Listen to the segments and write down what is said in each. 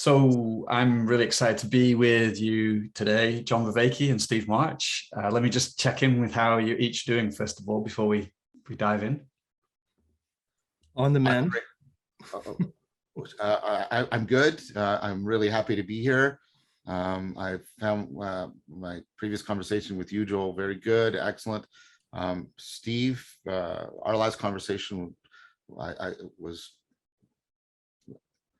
So I'm really excited to be with you today, John Vervaeke and Steve March. Let me just check in with how you're each doing, first of all, before we dive in. On the mend. I'm good. I'm really happy to be here. I found my previous conversation with you, Joel, very good, excellent. Steve, our last conversation was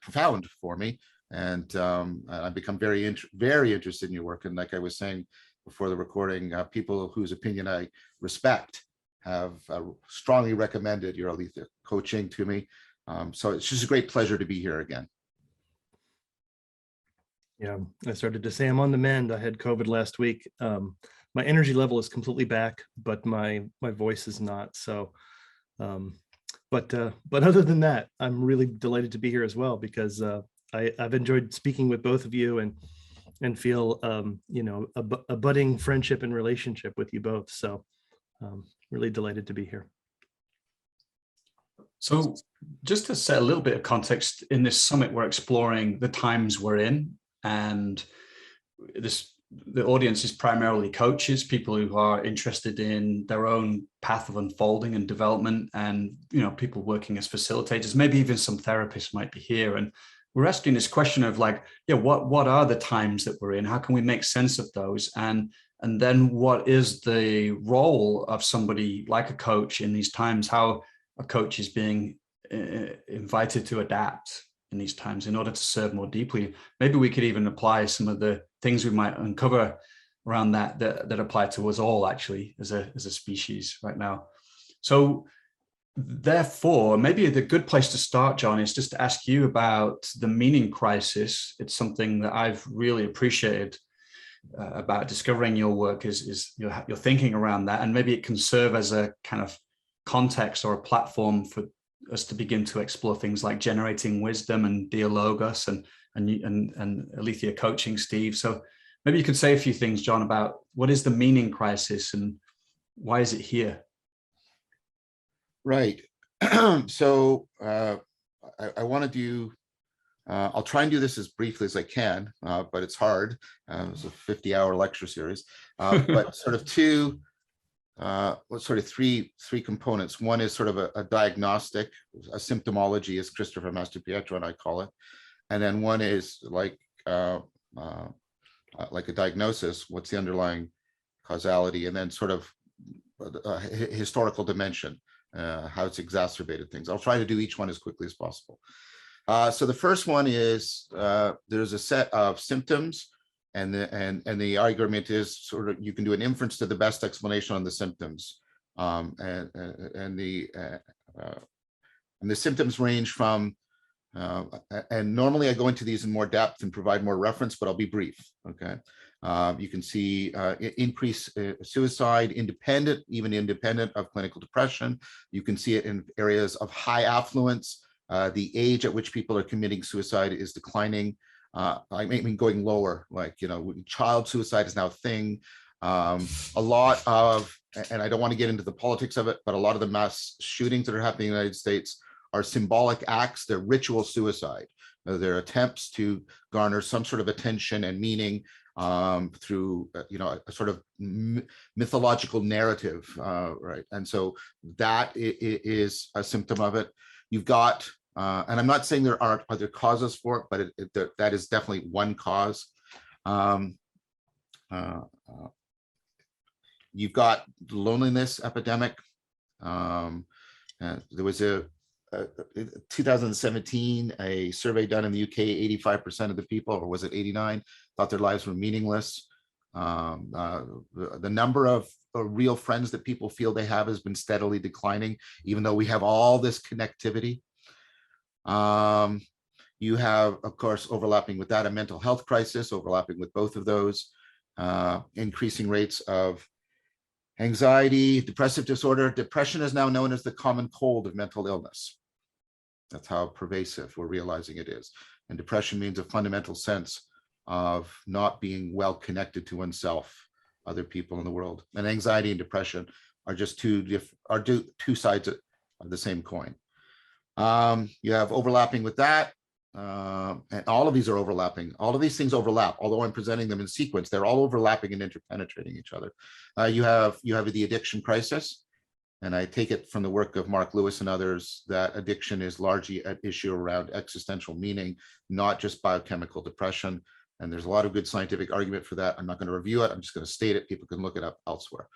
profound for me, and I've become very interested in your work. And like I was saying before the recording, people whose opinion I respect have strongly recommended your Aletheia coaching to me. So it's just a great pleasure to be here again. Yeah, I started to say I'm on the mend. I had COVID last week. My energy level is completely back, but my voice is not. So, but other than that, I'm really delighted to be here as well, because I've enjoyed speaking with both of you and feel a budding friendship and relationship with you both. So, really delighted to be here. So just to set a little bit of context, in this summit, we're exploring the times we're in, and the audience is primarily coaches, people who are interested in their own path of unfolding and development, and people working as facilitators. Maybe even some therapists might be here, and we're asking this question of like, what are the times that we're in? How can we make sense of those? And then what is the role of somebody like a coach in these times? How a coach is being invited to adapt in these times in order to serve more deeply. Maybe we could even apply some of the things we might uncover around that apply to us all, actually, as a species right now. So therefore, maybe the good place to start, John, is just to ask you about the meaning crisis. It's something that I've really appreciated about discovering your work is your thinking around that, and maybe it can serve as a kind of context or a platform for us to begin to explore things like generating wisdom and dialogos and Aletheia coaching, Steve. So maybe you could say a few things, John, about what is the meaning crisis and why is it here? Right. So I want to do, I'll try and do this as briefly as I can, but it's hard. It's a 50-hour lecture series, but sort of three components. One is sort of a diagnostic, a symptomology, as Christopher Mastropietro and I call it. And then one is like a diagnosis, what's the underlying causality, and then sort of a historical dimension, how it's exacerbated things. I'll try to do each one as quickly as possible. So the first one is there's a set of symptoms, and the argument is sort of you can do an inference to the best explanation on the symptoms, and the symptoms range from and normally I go into these in more depth and provide more reference, but I'll be brief. Okay, you can see increased suicide, even independent of clinical depression. You can see it in areas of high affluence. The age at which people are committing suicide is declining. I mean, going lower, like, child suicide is now a thing. A lot of, and I don't want to get into the politics of it, but a lot of the mass shootings that are happening in the United States are symbolic acts. They're ritual suicide. They're attempts to garner some sort of attention and meaning through, a sort of mythological narrative, right? And so that is a symptom of it. You've got, and I'm not saying there aren't other causes for it, but that is definitely one cause. You've got the loneliness epidemic. There was a 2017, a survey done in the UK, 85% of the people, or was it 89, thought their lives were meaningless. The number of real friends that people feel they have has been steadily declining, even though we have all this connectivity. You have, of course, overlapping with that, a mental health crisis, overlapping with both of those, increasing rates of anxiety, depressive disorder. Depression is now known as the common cold of mental illness. That's how pervasive we're realizing it is. And depression means a fundamental sense of not being well connected to oneself, other people in the world. And anxiety and depression are just two sides of the same coin. You have overlapping with that, and all of these are overlapping. All of these things overlap, although I'm presenting them in sequence, they're all overlapping and interpenetrating each other. You have the addiction crisis, and I take it from the work of Mark Lewis and others that addiction is largely an issue around existential meaning, not just biochemical depression. And there's a lot of good scientific argument for that. I'm not going to review it. I'm just going to state it. People can look it up elsewhere.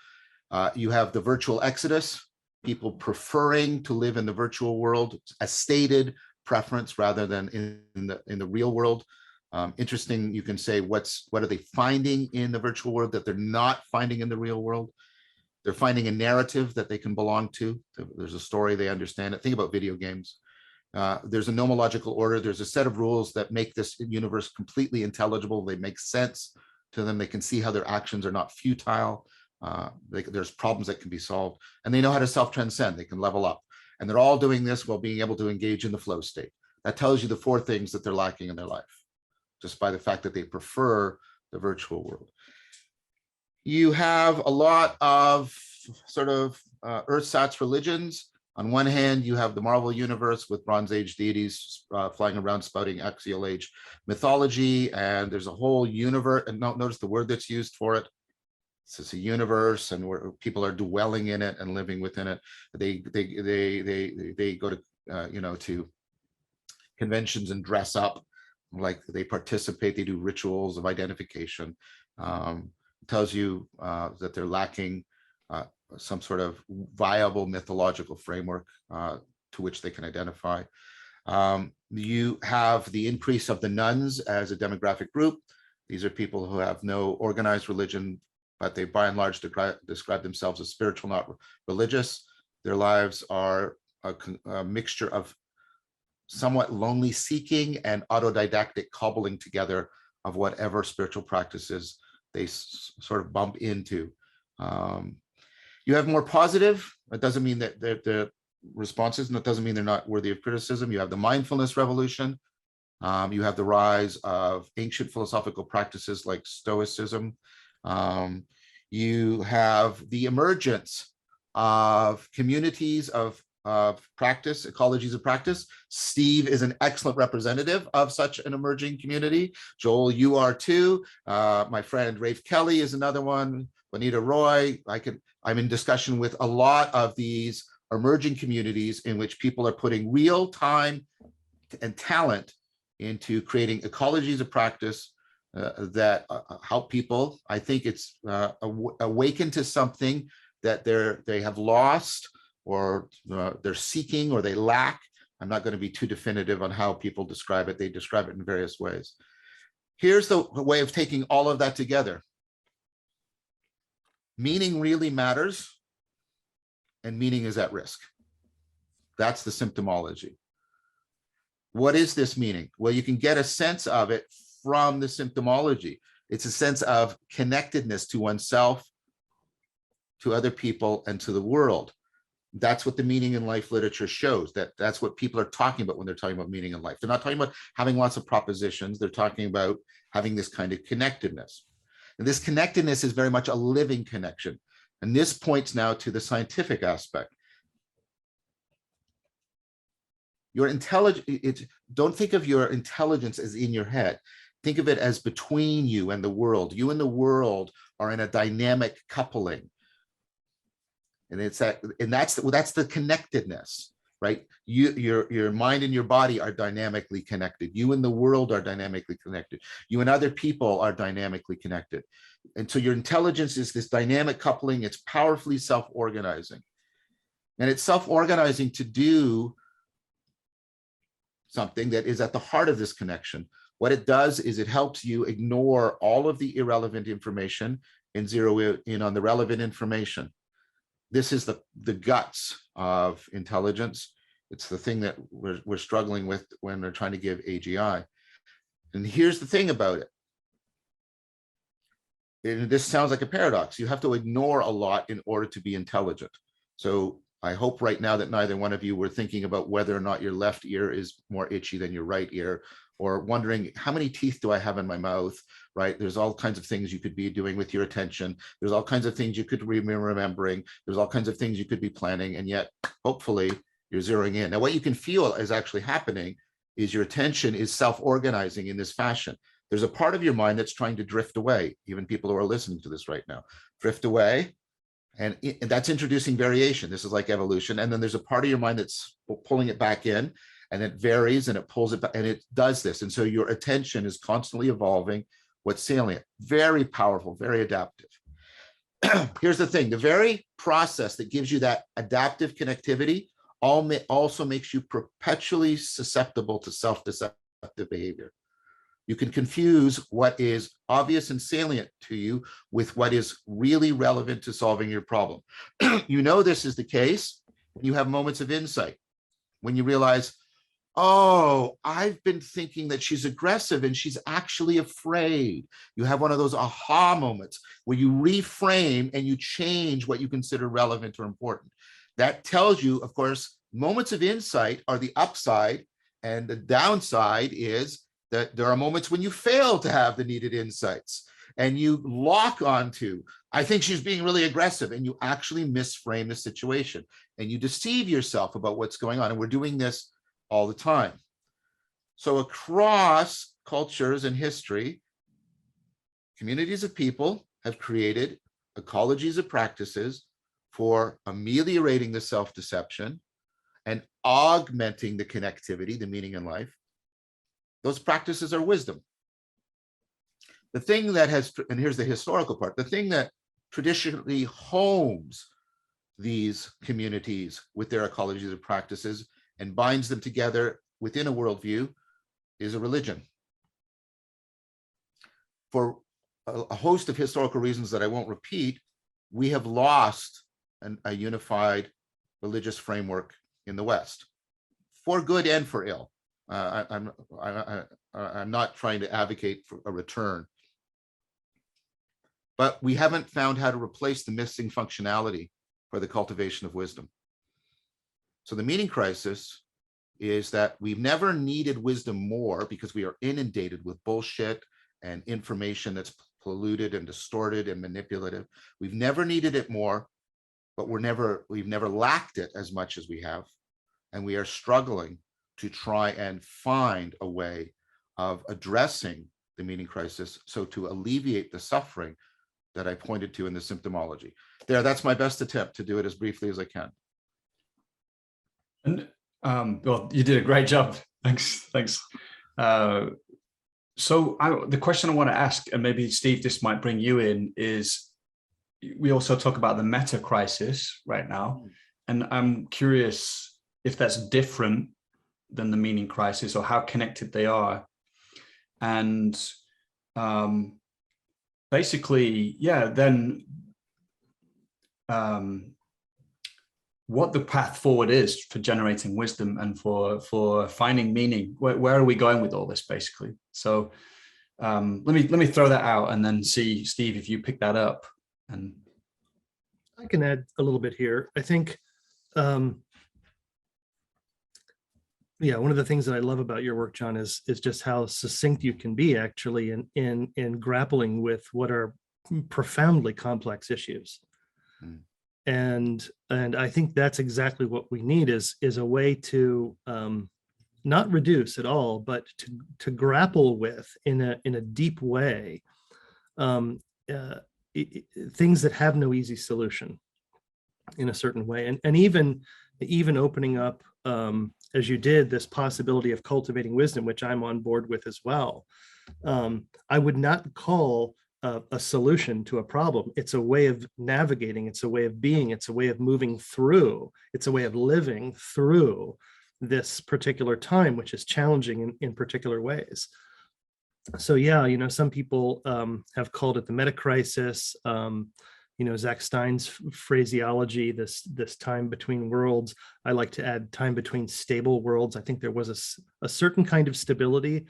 You have the virtual exodus, people preferring to live in the virtual world, a stated preference rather than in the real world. Interesting, you can say, what are they finding in the virtual world that they're not finding in the real world? They're finding a narrative that they can belong to. There's a story, they understand it. Think about video games. There's a nomological order. There's a set of rules that make this universe completely intelligible. They make sense to them. They can see how their actions are not futile. There's problems that can be solved, and they know how to self-transcend. They can level up, and they're all doing this while being able to engage in the flow state. That tells you the 4 things that they're lacking in their life, just by the fact that they prefer the virtual world. You have a lot of sort of ersatz religions. On one hand, you have the Marvel universe with Bronze Age deities flying around spouting axial age mythology, and there's a whole universe. And notice the word that's used for it. It's a universe, and where people are dwelling in it and living within it. They go to to conventions and dress up, like they participate. They do rituals of identification. Tells you that they're lacking some sort of viable mythological framework to which they can identify. You have the increase of the nuns as a demographic group. These are people who have no organized religion, but they by and large describe themselves as spiritual, not religious. Their lives are a mixture of somewhat lonely seeking and autodidactic cobbling together of whatever spiritual practices they sort of bump into. You have more positive. That doesn't mean that they're responses, and that doesn't mean they're not worthy of criticism. You have the mindfulness revolution. You have the rise of ancient philosophical practices like Stoicism. You have the emergence of communities of practice, ecologies of practice. Steve is an excellent representative of such an emerging community. Joel, you are too. My friend Rafe Kelly is another one. Bonita Roy. I'm in discussion with a lot of these emerging communities in which people are putting real time and talent into creating ecologies of practice that help people. I think it's awaken to something that they have lost, or they're seeking, or they lack. I'm not going to be too definitive on how people describe it. They describe it in various ways. Here's the way of taking all of that together. Meaning really matters, and meaning is at risk. That's the symptomology. What is this meaning? Well, you can get a sense of it from the symptomology. It's a sense of connectedness to oneself, to other people, and to the world. That's what the meaning in life literature shows. That's what people are talking about when they're talking about meaning in life. They're not talking about having lots of propositions. They're talking about having this kind of connectedness. And this connectedness is very much a living connection. And this points now to the scientific aspect. Your intelligence, don't think of your intelligence as in your head. Think of it as between you and the world. You and the world are in a dynamic coupling. And that's the connectedness, right? Your mind and your body are dynamically connected. You and the world are dynamically connected. You and other people are dynamically connected. And so your intelligence is this dynamic coupling. It's powerfully self-organizing. And it's self-organizing to do something that is at the heart of this connection. What it does is it helps you ignore all of the irrelevant information and zero in on the relevant information. This is the guts of intelligence. It's the thing that we're struggling with when we're trying to give AGI. And here's the thing about it. And this sounds like a paradox. You have to ignore a lot in order to be intelligent. So I hope right now that neither one of you were thinking about whether or not your left ear is more itchy than your right ear, or wondering how many teeth do I have in my mouth, right? There's all kinds of things you could be doing with your attention. There's all kinds of things you could be remembering. There's all kinds of things you could be planning, and yet hopefully you're zeroing in. Now, what you can feel is actually happening is your attention is self-organizing in this fashion. There's a part of your mind that's trying to drift away. Even people who are listening to this right now, drift away. And that's introducing variation. This is like evolution. And then there's a part of your mind that's pulling it back in, and it varies and it pulls it back, and it does this. And so your attention is constantly evolving what's salient. Very powerful, very adaptive. Here's the thing, the very process that gives you that adaptive connectivity also makes you perpetually susceptible to self-deceptive behavior. You can confuse what is obvious and salient to you with what is really relevant to solving your problem. You know this is the case when you have moments of insight, when you realize, oh, I've been thinking that she's aggressive and she's actually afraid. You have one of those aha moments where you reframe and you change what you consider relevant or important. That tells you, of course, moments of insight are the upside, and the downside is that there are moments when you fail to have the needed insights and you lock onto, I think she's being really aggressive, and you actually misframe the situation and you deceive yourself about what's going on. And we're doing this all the time. So across cultures and history, communities of people have created ecologies of practices for ameliorating the self-deception and augmenting the connectivity, the meaning in life. Those practices are wisdom. The thing that has, and here's the historical part, the thing that traditionally homes these communities with their ecologies of practices and binds them together within a worldview is a religion. For a host of historical reasons that I won't repeat, we have lost a unified religious framework in the West, for good and for ill. I'm not trying to advocate for a return, but we haven't found how to replace the missing functionality for the cultivation of wisdom. So the meaning crisis is that we've never needed wisdom more because we are inundated with bullshit and information that's polluted and distorted and manipulative. We've never needed it more, but we've never lacked it as much as we have. And we are struggling to try and find a way of addressing the meaning crisis, so to alleviate the suffering that I pointed to in the symptomology. That's my best attempt to do it as briefly as I can. And well, you did a great job. Thanks. So the question I want to ask, and maybe Steve, this might bring you in, is we also talk about the meta crisis right now. And I'm curious if that's different than the meaning crisis, or how connected they are. And basically, yeah, then what the path forward is for generating wisdom and for finding meaning. Where are we going with all this, basically? So let me throw that out and then see, Steve, if you pick that up. And I can add a little bit here. I think, yeah, one of the things that I love about your work, John, is just how succinct you can be actually in grappling with what are profoundly complex issues. And I think that's exactly what we need is a way to not reduce at all, but to grapple with in a deep way things that have no easy solution in a certain way, and even opening up, as you did, this possibility of cultivating wisdom, which I'm on board with as well. I would not call a solution to a problem. It's a way of navigating. It's a way of being. It's a way of moving through. It's a way of living through this particular time, which is challenging in particular ways. So yeah, some people have called it the meta crisis. Zach Stein's phraseology, this time between worlds. I like to add time between stable worlds. I think there was a certain kind of stability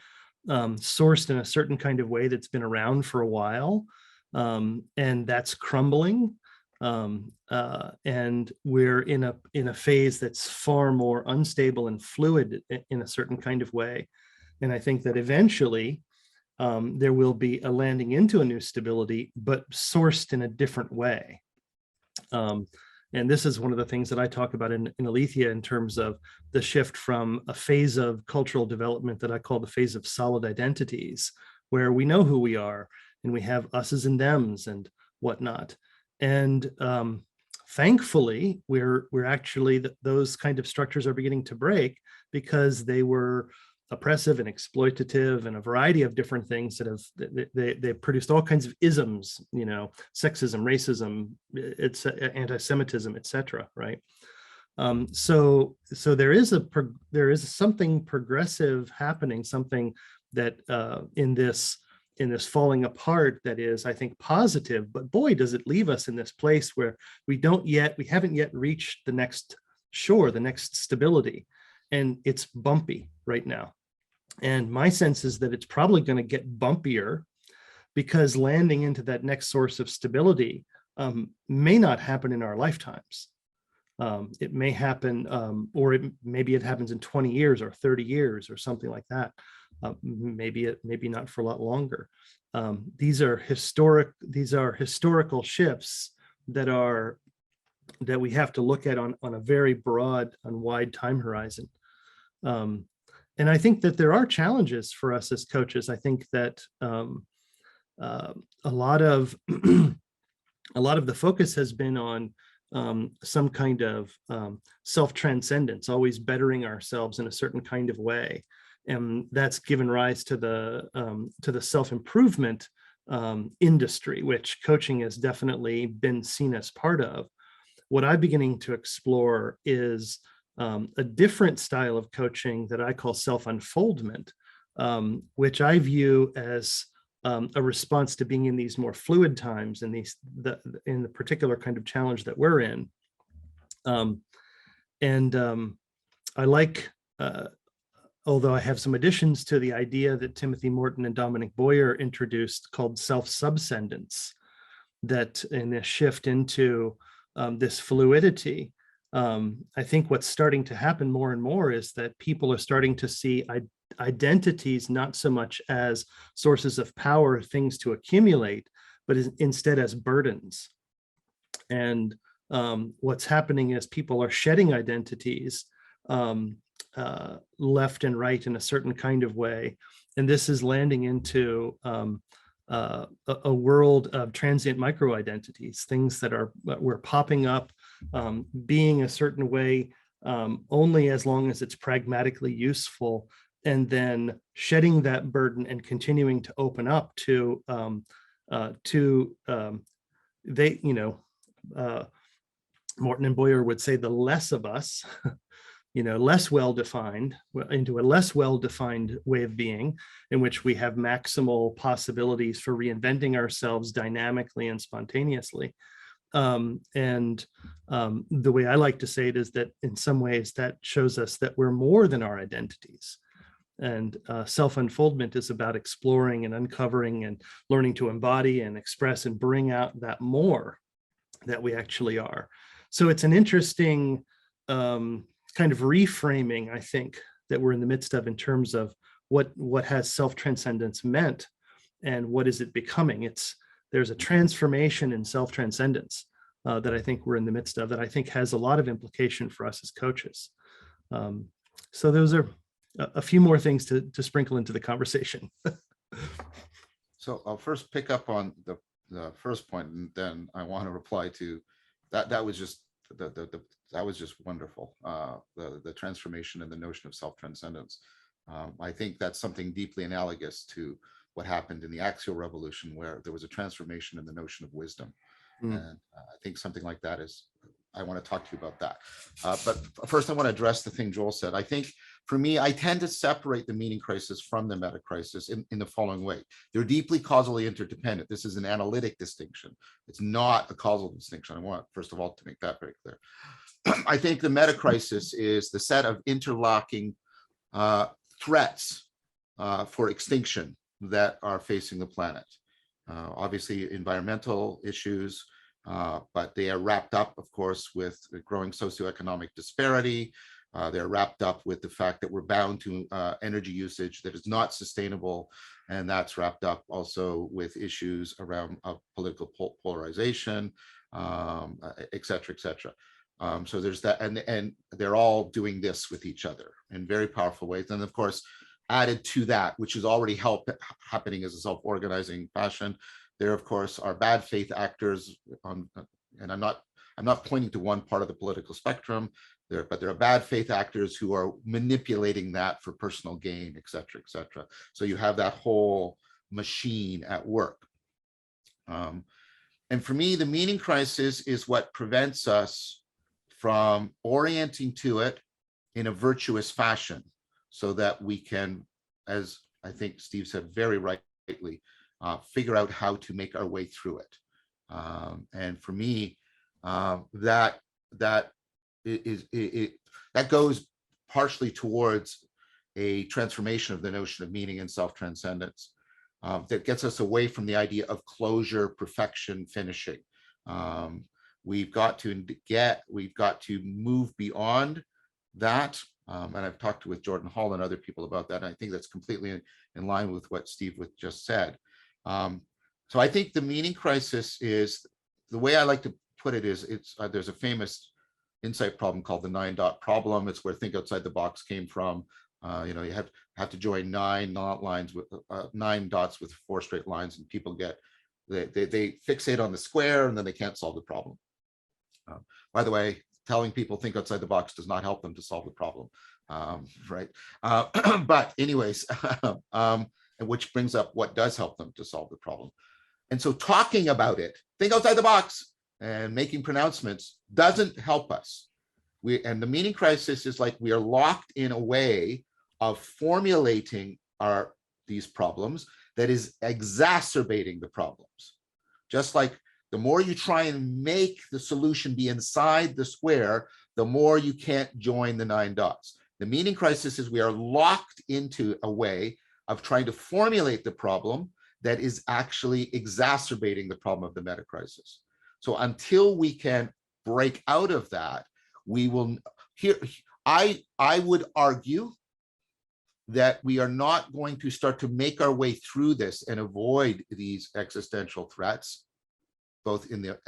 sourced in a certain kind of way that's been around for a while, and that's crumbling. And we're in a phase that's far more unstable and fluid in a certain kind of way. And I think that eventually there will be a landing into a new stability, but sourced in a different way. And this is one of the things that I talk about in Aletheia in terms of the shift from a phase of cultural development that I call the phase of solid identities, where we know who we are and we have us's and them's and whatnot. And thankfully, we're actually, those kind of structures are beginning to break, because they were oppressive and exploitative and a variety of different things that have they've produced all kinds of isms, sexism, racism, it's anti-Semitism, etc. Right? So there is something progressive happening, something that in this falling apart that is, I think, positive. But boy, does it leave us in this place where we haven't yet reached the next shore, the next stability, and it's bumpy right now. And my sense is that it's probably going to get bumpier, because landing into that next source of stability may not happen in our lifetimes. It may happen, or maybe it happens in 20 years or 30 years or something like that. Maybe not for a lot longer. These are historical shifts that we have to look at on a very broad and wide time horizon. And I think that there are challenges for us as coaches. I think that a lot of the focus has been on some kind of self-transcendence, always bettering ourselves in a certain kind of way, and that's given rise to the self-improvement industry, which coaching has definitely been seen as part of. What I'm beginning to explore is a different style of coaching that I call self-unfoldment, which I view as a response to being in these more fluid times, in the particular kind of challenge that we're in. I like, although I have some additions to the idea that Timothy Morton and Dominic Boyer introduced, called self-subscendence, that in a shift into this fluidity, I think what's starting to happen more and more is that people are starting to see identities not so much as sources of power, things to accumulate, but instead as burdens. And what's happening is people are shedding identities left and right in a certain kind of way. And this is landing into a world of transient micro identities, things that were popping up, being a certain way only as long as it's pragmatically useful, and then shedding that burden and continuing to open up to Morton and Boyer would say the less of us, less well-defined, into a less well-defined way of being, in which we have maximal possibilities for reinventing ourselves dynamically and spontaneously. The way I like to say it is that in some ways that shows us that we're more than our identities. And self-unfoldment is about exploring and uncovering and learning to embody and express and bring out that more that we actually are. So it's an interesting kind of reframing, I think, that we're in the midst of in terms of what has self-transcendence meant and what is it becoming. There's a transformation in self-transcendence that I think we're in the midst of, that I think has a lot of implication for us as coaches. So those are a few more things to sprinkle into the conversation. So I'll first pick up on the first point, and then I want to reply to that. That was just that was just wonderful. The transformation and the notion of self-transcendence. I think that's something deeply analogous to what happened in the Axial Revolution, where there was a transformation in the notion of wisdom. And I think something like that is, I want to talk to you about that. But first, I want to address the thing Joel said. I think for me, I tend to separate the meaning crisis from the meta crisis in the following way. They're deeply causally interdependent. This is an analytic distinction. It's not a causal distinction. I want, first of all, to make that very clear. I think the meta crisis is the set of interlocking threats for extinction that are facing the planet. Obviously, environmental issues, but they are wrapped up, of course, with the growing socioeconomic disparity. They're wrapped up with the fact that we're bound to energy usage that is not sustainable. And that's wrapped up also with issues around political polarization, et cetera, et cetera. So there's that, and they're all doing this with each other in very powerful ways. And of course, added to that, which is already happening as a self-organizing fashion, there of course are bad faith actors and I'm not pointing to one part of the political spectrum there, but there are bad faith actors who are manipulating that for personal gain, et cetera, et cetera. So you have that whole machine at work. And for me, the meaning crisis is what prevents us from orienting to it in a virtuous fashion so that we can, as I think Steve said very rightly, figure out how to make our way through it. And for me, that goes partially towards a transformation of the notion of meaning and self-transcendence that gets us away from the idea of closure, perfection, finishing. We've got to move beyond that. And I've talked with Jordan Hall and other people about that. And I think that's completely in line with what Steve just said. So I think the meaning crisis is, the way I like to put it is, there's a famous insight problem called the 9-dot problem. It's where think outside the box came from. You have to join 9 lines with 9 dots with 4 straight lines, and people they fixate on the square and then they can't solve the problem. By the way, telling people think outside the box does not help them to solve the problem, right? But anyways, which brings up what does help them to solve the problem. And so talking about it, think outside the box, and making pronouncements doesn't help us. And the meaning crisis is like we are locked in a way of formulating these problems that is exacerbating the problems. Just like the more you try and make the solution be inside the square, the more you can't join the 9 dots. The meaning crisis is we are locked into a way of trying to formulate the problem that is actually exacerbating the problem of the meta crisis. So until we can break out of that, we will I would argue that we are not going to start to make our way through this and avoid these existential threats, both in the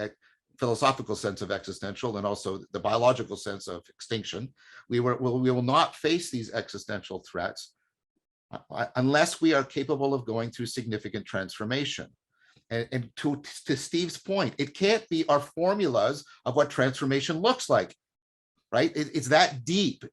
philosophical sense of existential and also the biological sense of extinction. We will not face these existential threats unless we are capable of going through significant transformation. And to Steve's point, it can't be our formulas of what transformation looks like, right? It's that deep.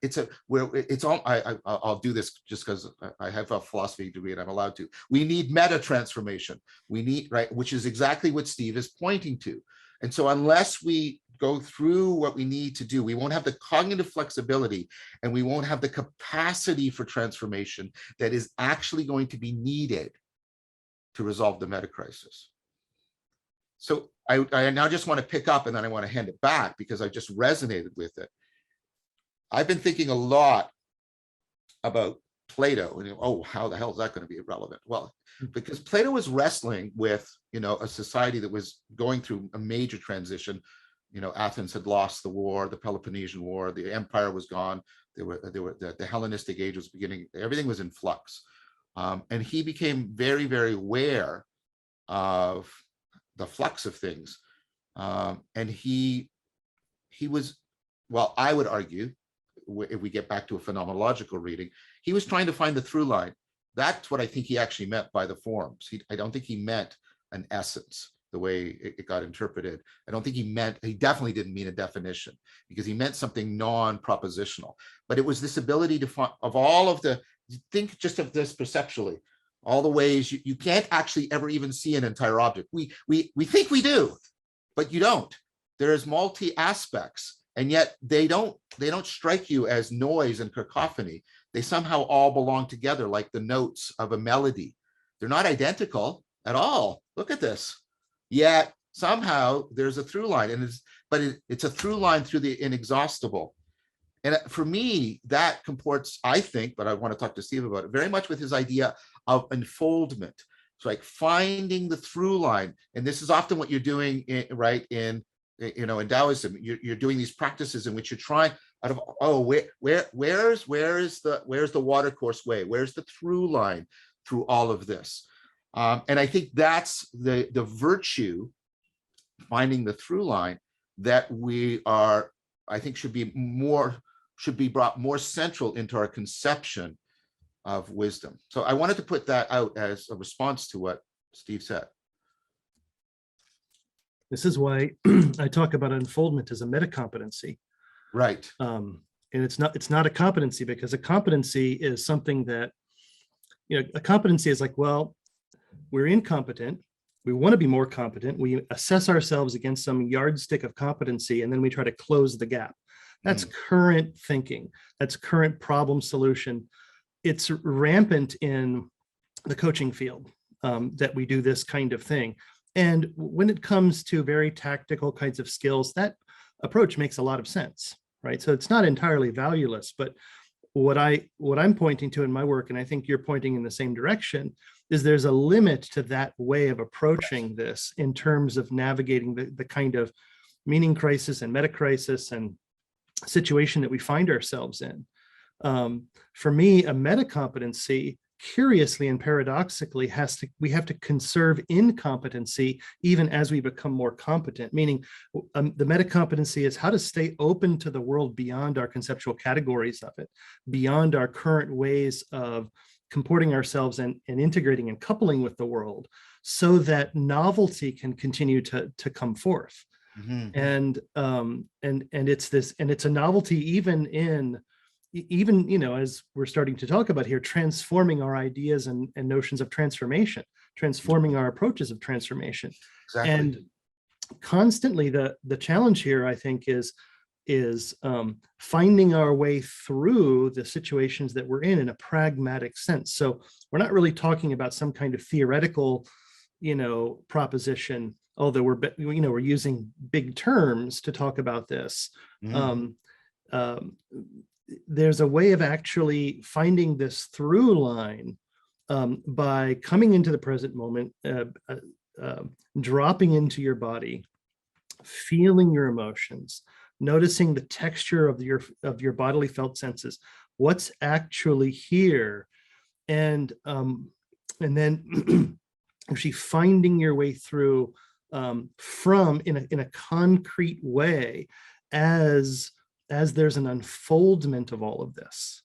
I'll do this just because I have a philosophy degree and I'm allowed to. We need meta transformation. We need, right, which is exactly what Steve is pointing to. And so unless we go through what we need to do, we won't have the cognitive flexibility and we won't have the capacity for transformation that is actually going to be needed to resolve the meta crisis. So I now just want to pick up and then I want to hand it back because I just resonated with it. I've been thinking a lot about Plato and, oh, how the hell is that going to be relevant? Well, because Plato was wrestling with, a society that was going through a major transition. Athens had lost the war, the Peloponnesian War, the empire was gone. The Hellenistic age was beginning. Everything was in flux. And he became very, very aware of the flux of things. And he was, well, I would argue, if we get back to a phenomenological reading, he was trying to find the through line. That's what I think he actually meant by the forms. I don't think he meant an essence the way it got interpreted. I don't think he definitely didn't mean a definition because he meant something non-propositional. But it was this ability to find, of all of the, think just of this perceptually, all the ways you can't actually ever even see an entire object. We think we do, but you don't. There's multi aspects. And yet they don't strike you as noise and cacophony. They somehow all belong together like the notes of a melody. They're not identical at all. Look at this. Yet somehow there's a through line, but it's a through line through the inexhaustible. And for me, that comports, I think, but I want to talk to Steve about it, very much with his idea of unfoldment. It's like finding the through line. And this is often what you're doing, in Taoism. You're doing these practices in which you're trying out of, oh, where's the watercourse way? Where's the through line through all of this? And I think that's the virtue finding the through line that we are, I think, should be brought more central into our conception of wisdom. So I wanted to put that out as a response to what Steve said. This is why I talk about unfoldment as a metacompetency. Right. And it's not a competency, because a competency is something that, a competency is like, well, we're incompetent. We want to be more competent. We assess ourselves against some yardstick of competency, and then we try to close the gap. That's current thinking. That's current problem solution. It's rampant in the coaching field, that we do this kind of thing. And when it comes to very tactical kinds of skills, that approach makes a lot of sense, right? So it's not entirely valueless, but what I'm pointing to in my work, and I think you're pointing in the same direction, is there's a limit to that way of approaching this in terms of navigating the kind of meaning crisis and meta crisis and situation that we find ourselves in. For me, a meta competency, curiously and paradoxically, we have to conserve incompetency even as we become more competent, meaning the meta competency is how to stay open to the world beyond our conceptual categories of it, beyond our current ways of comporting ourselves and integrating and coupling with the world, so that novelty can continue to come forth. And it's a novelty even as we're starting to talk about here, transforming our ideas and notions of transformation, transforming our approaches of transformation. Exactly. And constantly the challenge here, I think, is finding our way through the situations that we're in a pragmatic sense. So we're not really talking about some kind of theoretical, proposition, although we're using big terms to talk about this. There's a way of actually finding this through line by coming into the present moment, dropping into your body, feeling your emotions, noticing the texture of your bodily felt senses, what's actually here, and then actually finding your way through from in a concrete way as there's an unfoldment of all of this,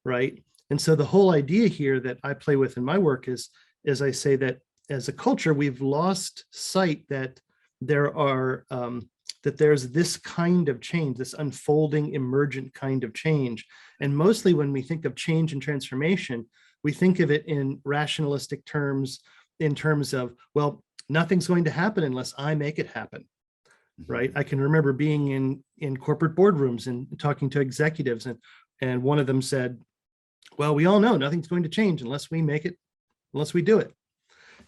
right? And so the whole idea here that I play with in my work is I say that as a culture, we've lost sight that there's this kind of change, this unfolding, emergent kind of change. And mostly when we think of change and transformation, we think of it in rationalistic terms, in terms of, well, nothing's going to happen unless I make it happen. Right. I can remember being in corporate boardrooms and talking to executives, and one of them said, well, we all know nothing's going to change unless we make it, unless we do it.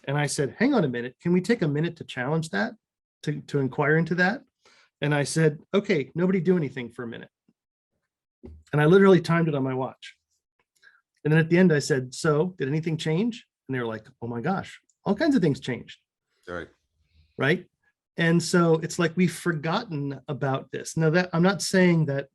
And I said, hang on a minute, can we take a minute to challenge that, to inquire into that? And I said, okay, nobody do anything for a minute. And I literally timed it on my watch. And then at the end I said, so did anything change? And they were like, oh my gosh, all kinds of things changed. Right. And so it's like we've forgotten about this. Now, that I'm not saying that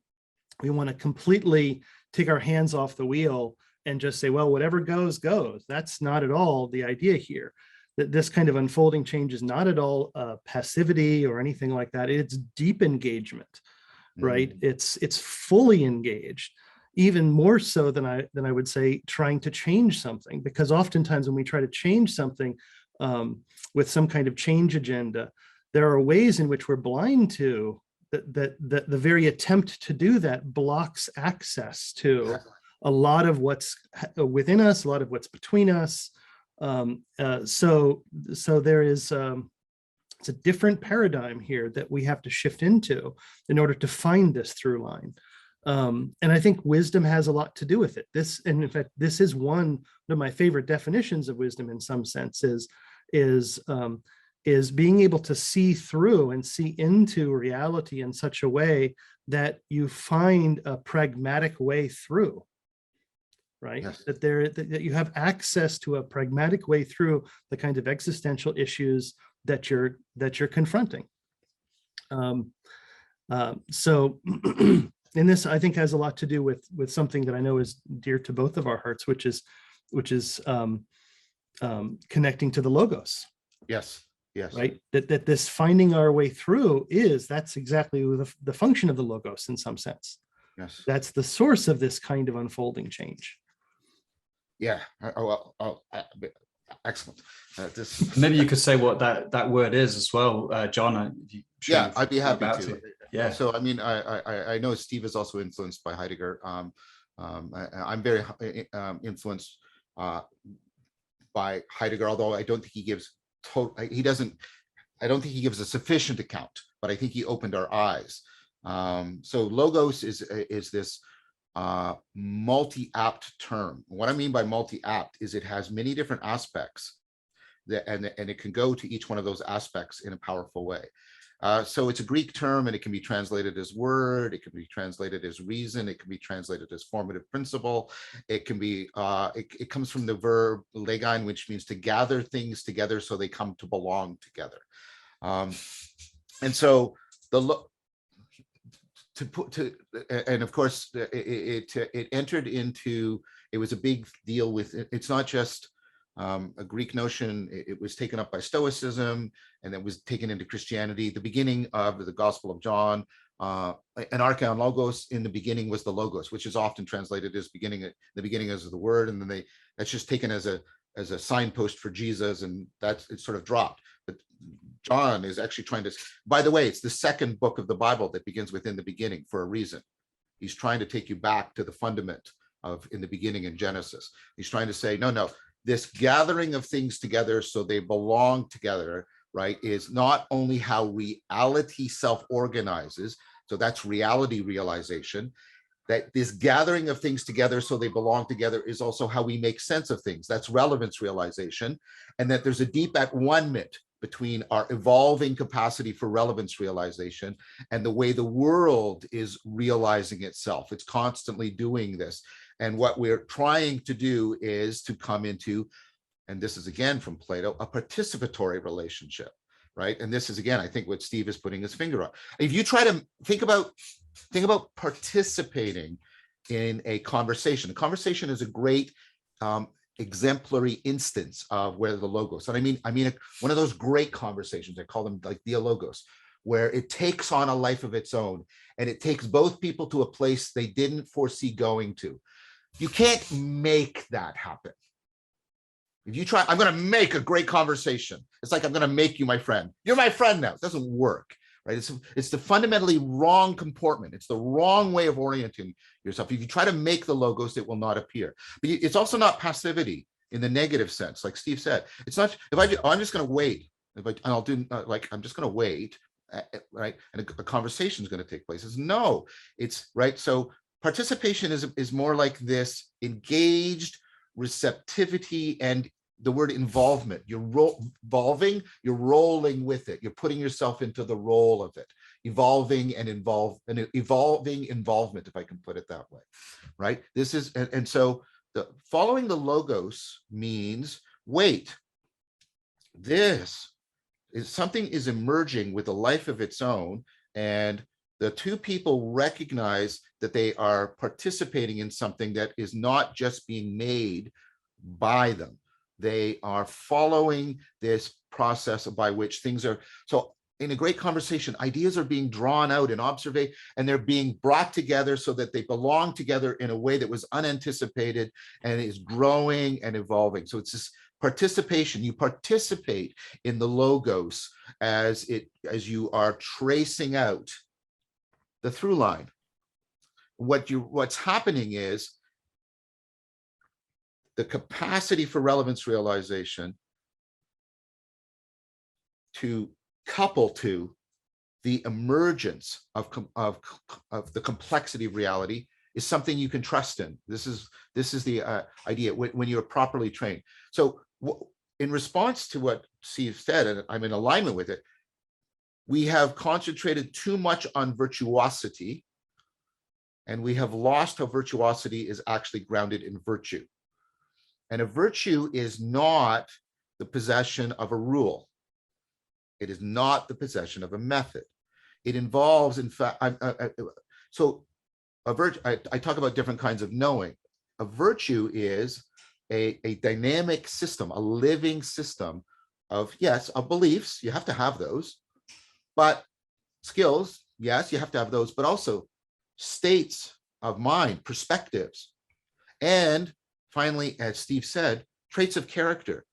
we want to completely take our hands off the wheel and just say, well, whatever goes, goes. That's not at all the idea here. That this kind of unfolding change is not at all passivity or anything like that. It's deep engagement, right? It's fully engaged, even more so than I would say trying to change something, because oftentimes when we try to change something with some kind of change agenda, there are ways in which we're blind to that the very attempt to do that blocks access to a lot of what's within us, a lot of what's between us. So there is it's a different paradigm here that we have to shift into in order to find this through line. And I think wisdom has a lot to do with it. And in fact, this is one of my favorite definitions of wisdom in some sense is being able to see through and see into reality in such a way that you find a pragmatic way through, right? Yes. That you have access to a pragmatic way through the kinds of existential issues that you're confronting. So and this, I think, has a lot to do with something that I know is dear to both of our hearts, which is connecting to the logos. Yes. Yes. Right. That this finding our way through that's exactly the function of the logos in some sense. Yes. That's the source of this kind of unfolding change. Yeah. Excellent. Maybe you could say what that word is as well, John. Yeah, I'd be happy to. Yeah. So, I mean, I know Steve is also influenced by Heidegger. I'm very influenced by Heidegger, although I don't think he gives I don't think he gives a sufficient account, but I think he opened our eyes. So logos is this multi-apt term. What I mean by multi-apt is it has many different aspects and it can go to each one of those aspects in a powerful way. So it's a Greek term, and it can be translated as word, it can be translated as reason, it can be translated as formative principle. It can be, it comes from the verb legein, which means to gather things together so they come to belong together. And so and of course, it entered into, it was a big deal with, it's not just a Greek notion. It was taken up by Stoicism, and it was taken into Christianity. The beginning of the Gospel of John, an archeon logos, in the beginning was the logos, which is often translated as the beginning as the word, and then that's just taken as a signpost for Jesus, and it's sort of dropped. But John is actually trying to, by the way, it's the second book of the Bible that begins with "in the beginning" for a reason. He's trying to take you back to the fundament of "in the beginning" in Genesis. He's trying to say, no, this gathering of things together so they belong together, right, is not only how reality self-organizes, so that's reality realization, that this gathering of things together so they belong together is also how we make sense of things. That's relevance realization, and that there's a deep at-one-ment between our evolving capacity for relevance realization and the way the world is realizing itself. It's constantly doing this. And what we're trying to do is to come into, and this is again from Plato, a participatory relationship, right? And this is again, I think, what Steve is putting his finger on. If you try to think about participating in a conversation is a great exemplary instance of where the logos, and I mean one of those great conversations, I call them like dialogos, where it takes on a life of its own, and it takes both people to a place they didn't foresee going to. You can't make that happen. If you try, I'm going to make a great conversation. It's like I'm going to make you my friend. You're my friend now. It doesn't work, right? It's the fundamentally wrong comportment. It's the wrong way of orienting yourself. If you try to make the logos, it will not appear. But it's also not passivity in the negative sense, like Steve said. It's not, I'm just going to wait. I'll do like, I'm just going to wait, right? And a conversation is going to take place. It's right. So participation is more like this engaged receptivity, and the word involvement. You're evolving, you're rolling with it. You're putting yourself into the role of it, evolving involvement, if I can put it that way, right? This is, and so following the logos means, wait, this is something is emerging with a life of its own, and the two people recognize that they are participating in something that is not just being made by them. They are following this process by which things are. So in a great conversation, ideas are being drawn out and observed, and they're being brought together so that they belong together in a way that was unanticipated and is growing and evolving. So it's this participation. You participate in the logos as you are tracing out the through line. What's happening is the capacity for relevance realization to couple to the emergence of the complexity of reality is something you can trust in. This is the idea when you're properly trained. So in response to what Steve said, and I'm in alignment with it, we have concentrated too much on virtuosity, and we have lost how virtuosity is actually grounded in virtue. And a virtue is not the possession of a rule. It is not the possession of a method. It involves, in fact, so a virtue, I talk about different kinds of knowing. A virtue is a dynamic system, a living system of, yes, of beliefs. You have to have those, but skills, yes, you have to have those, but also states of mind, perspectives, and finally, as Steve said, traits of character.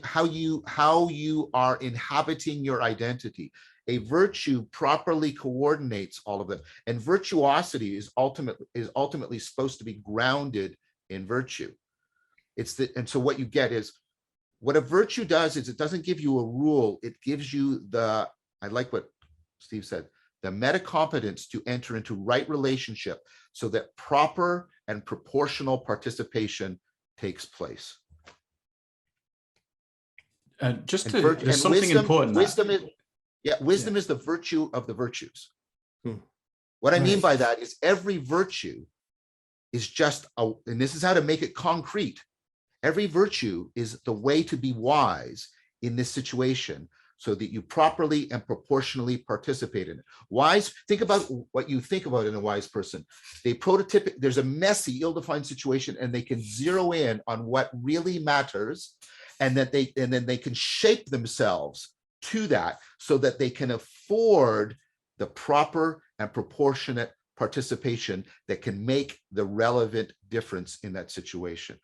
How you are inhabiting your identity. A virtue properly coordinates all of them, and virtuosity is ultimately supposed to be grounded in virtue. And so what you get is, what a virtue does is it doesn't give you a rule. It gives you I like what Steve said, the metacompetence to enter into right relationship so that proper and proportional participation takes place. There's something wisdom, important. Wisdom is the virtue of the virtues. What I mean by that is every virtue is just and this is how to make it concrete. Every virtue is the way to be wise in this situation so that you properly and proportionally participate in it. Wise, think about what you think about in a wise person. There's a messy, ill-defined situation, and they can zero in on what really matters, and then they can shape themselves to that so that they can afford the proper and proportionate participation that can make the relevant difference in that situation.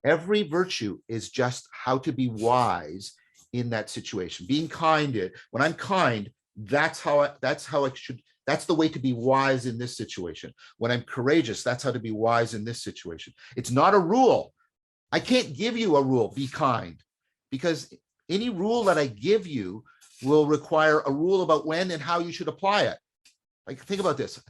Every virtue is just how to be wise in that situation. Being kind, when I'm kind, that's the way to be wise in this situation. When I'm courageous, that's how to be wise in this situation. It's not a rule. I can't give you a rule, be kind, because any rule that I give you will require a rule about when and how you should apply it. Like, think about this.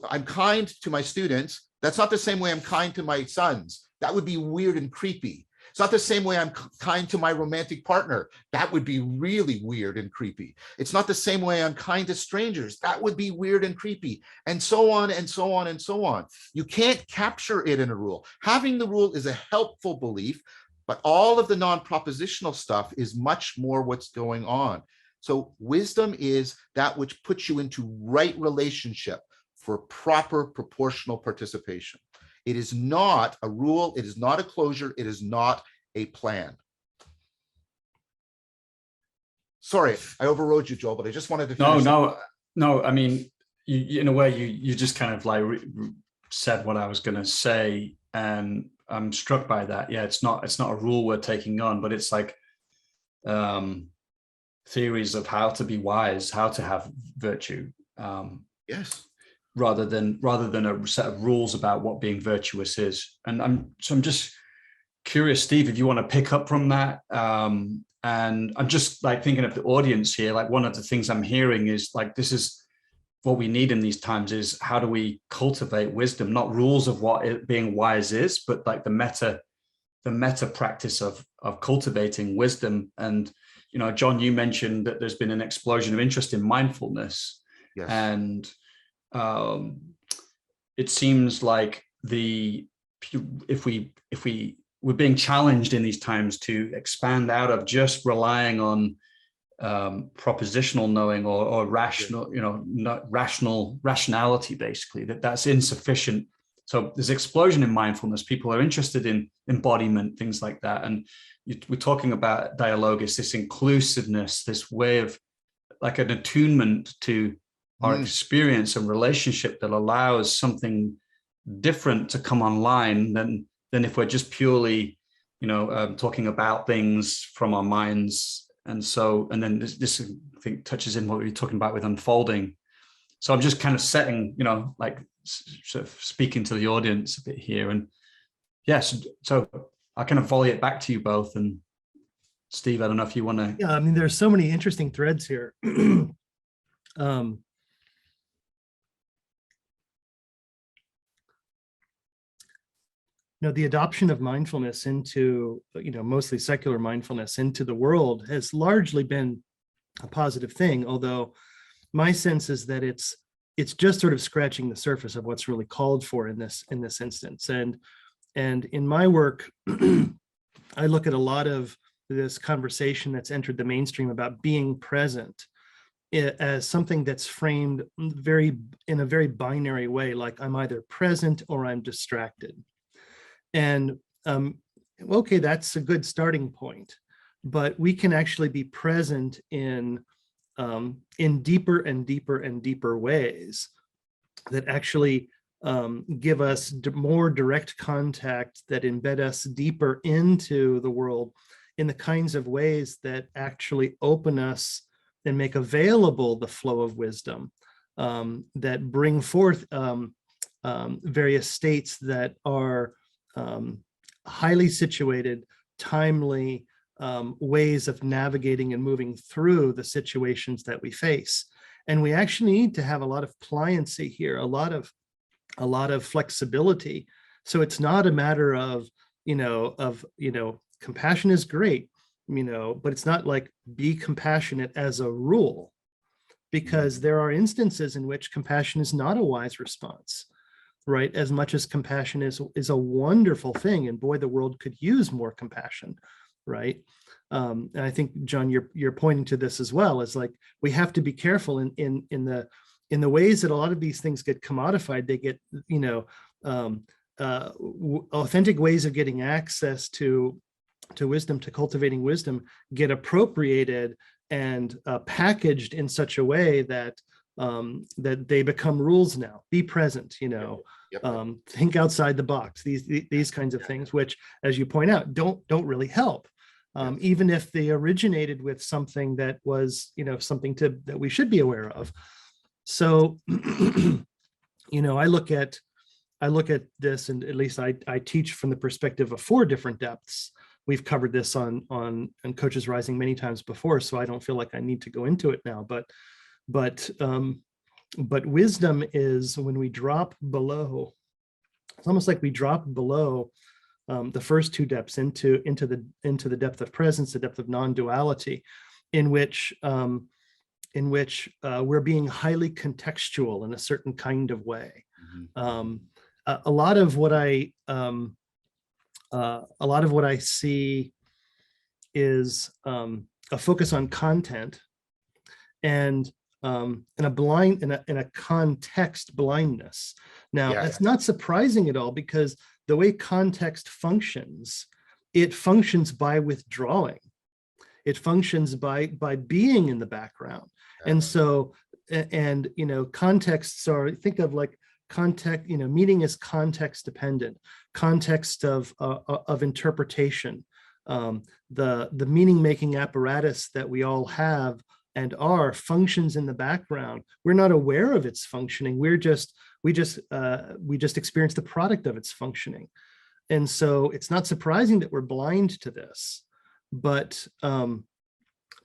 I'm kind to my students. That's not the same way I'm kind to my sons. That would be weird and creepy. It's not the same way I'm kind to my romantic partner. That would be really weird and creepy. It's not the same way I'm kind to strangers. That would be weird and creepy, and so on and so on and so on. You can't capture it in a rule. Having the rule is a helpful belief, but all of the non-propositional stuff is much more what's going on. So wisdom is that which puts you into right relationship for proper proportional participation. It is not a rule. It is not a closure. It is not a plan. Sorry, I overrode you, Joel, but I just wanted to finish. No. I mean, in a way, you just kind of like said what I was going to say, and I'm struck by that. Yeah, it's not a rule we're taking on, but it's like theories of how to be wise, how to have virtue. Yes. Rather than a set of rules about what being virtuous is. And I'm just curious, Steve, if you want to pick up from that. And I'm just like thinking of the audience here. Like, one of the things I'm hearing is like, this is what we need in these times, is how do we cultivate wisdom, not rules of what being wise is, but like the meta practice of cultivating wisdom. And, you know, John, you mentioned that there's been an explosion of interest in mindfulness. Yes. And it seems like if we're being challenged in these times to expand out of just relying on propositional knowing or rational, not rationality, basically, that's insufficient. So there's explosion in mindfulness. People are interested in embodiment, things like that. And we're talking about dialogue is this inclusiveness, this way of like an attunement to our experience and relationship that allows something different to come online than if we're just purely, talking about things from our minds. And then this I think touches in what we were talking about with unfolding. So I'm just kind of setting, like sort of speaking to the audience a bit here. And yes, so I'll kind of volley it back to you both. And Steve, I don't know if you want to. Yeah, I mean, there's so many interesting threads here. The adoption of mindfulness into, mostly secular mindfulness into the world has largely been a positive thing, although my sense is that it's just sort of scratching the surface of what's really called for in this instance. And in my work, I look at a lot of this conversation that's entered the mainstream about being present as something that's framed in a very binary way, like I'm either present or I'm distracted. And okay, that's a good starting point. but we can actually be present in deeper and deeper and deeper ways that actually give us more direct contact, that embed us deeper into the world in the kinds of ways that actually open us and make available the flow of wisdom, that bring forth various states that are highly situated, timely ways of navigating and moving through the situations that we face. And we actually need to have a lot of pliancy here, a lot of flexibility. So it's not a matter of, compassion is great, but it's not like be compassionate as a rule, because there are instances in which compassion is not a wise response, right? As much as compassion is a wonderful thing, and boy, the world could use more compassion, right? And I think, John, you're pointing to this as well, is like we have to be careful in the ways that a lot of these things get commodified. They get, authentic ways of getting access to wisdom, to cultivating wisdom, get appropriated and packaged in such a way that that they become rules now. Be present, think outside the box. These kinds of things, which, as you point out, don't really help. Even if they originated with something that was, something that we should be aware of. So, I look at this, and at least I teach from the perspective of 4 different depths. We've covered this on Coaches Rising many times before, so I don't feel like I need to go into it now. But wisdom is when we drop below. It's almost like we drop below the first 2 depths into the depth of presence, the depth of non-duality, in which we're being highly contextual in a certain kind of way. A lot of what I see is a focus on content and a context blindness. Now, that's not surprising at all, because the way context functions, it functions by withdrawing. It functions by being in the background. And so, contexts are, think of like context, meaning is context dependent, context of interpretation. The meaning making apparatus that we all have and are functions in the background. We're not aware of its functioning. We just experience the product of its functioning. And so it's not surprising that we're blind to this, but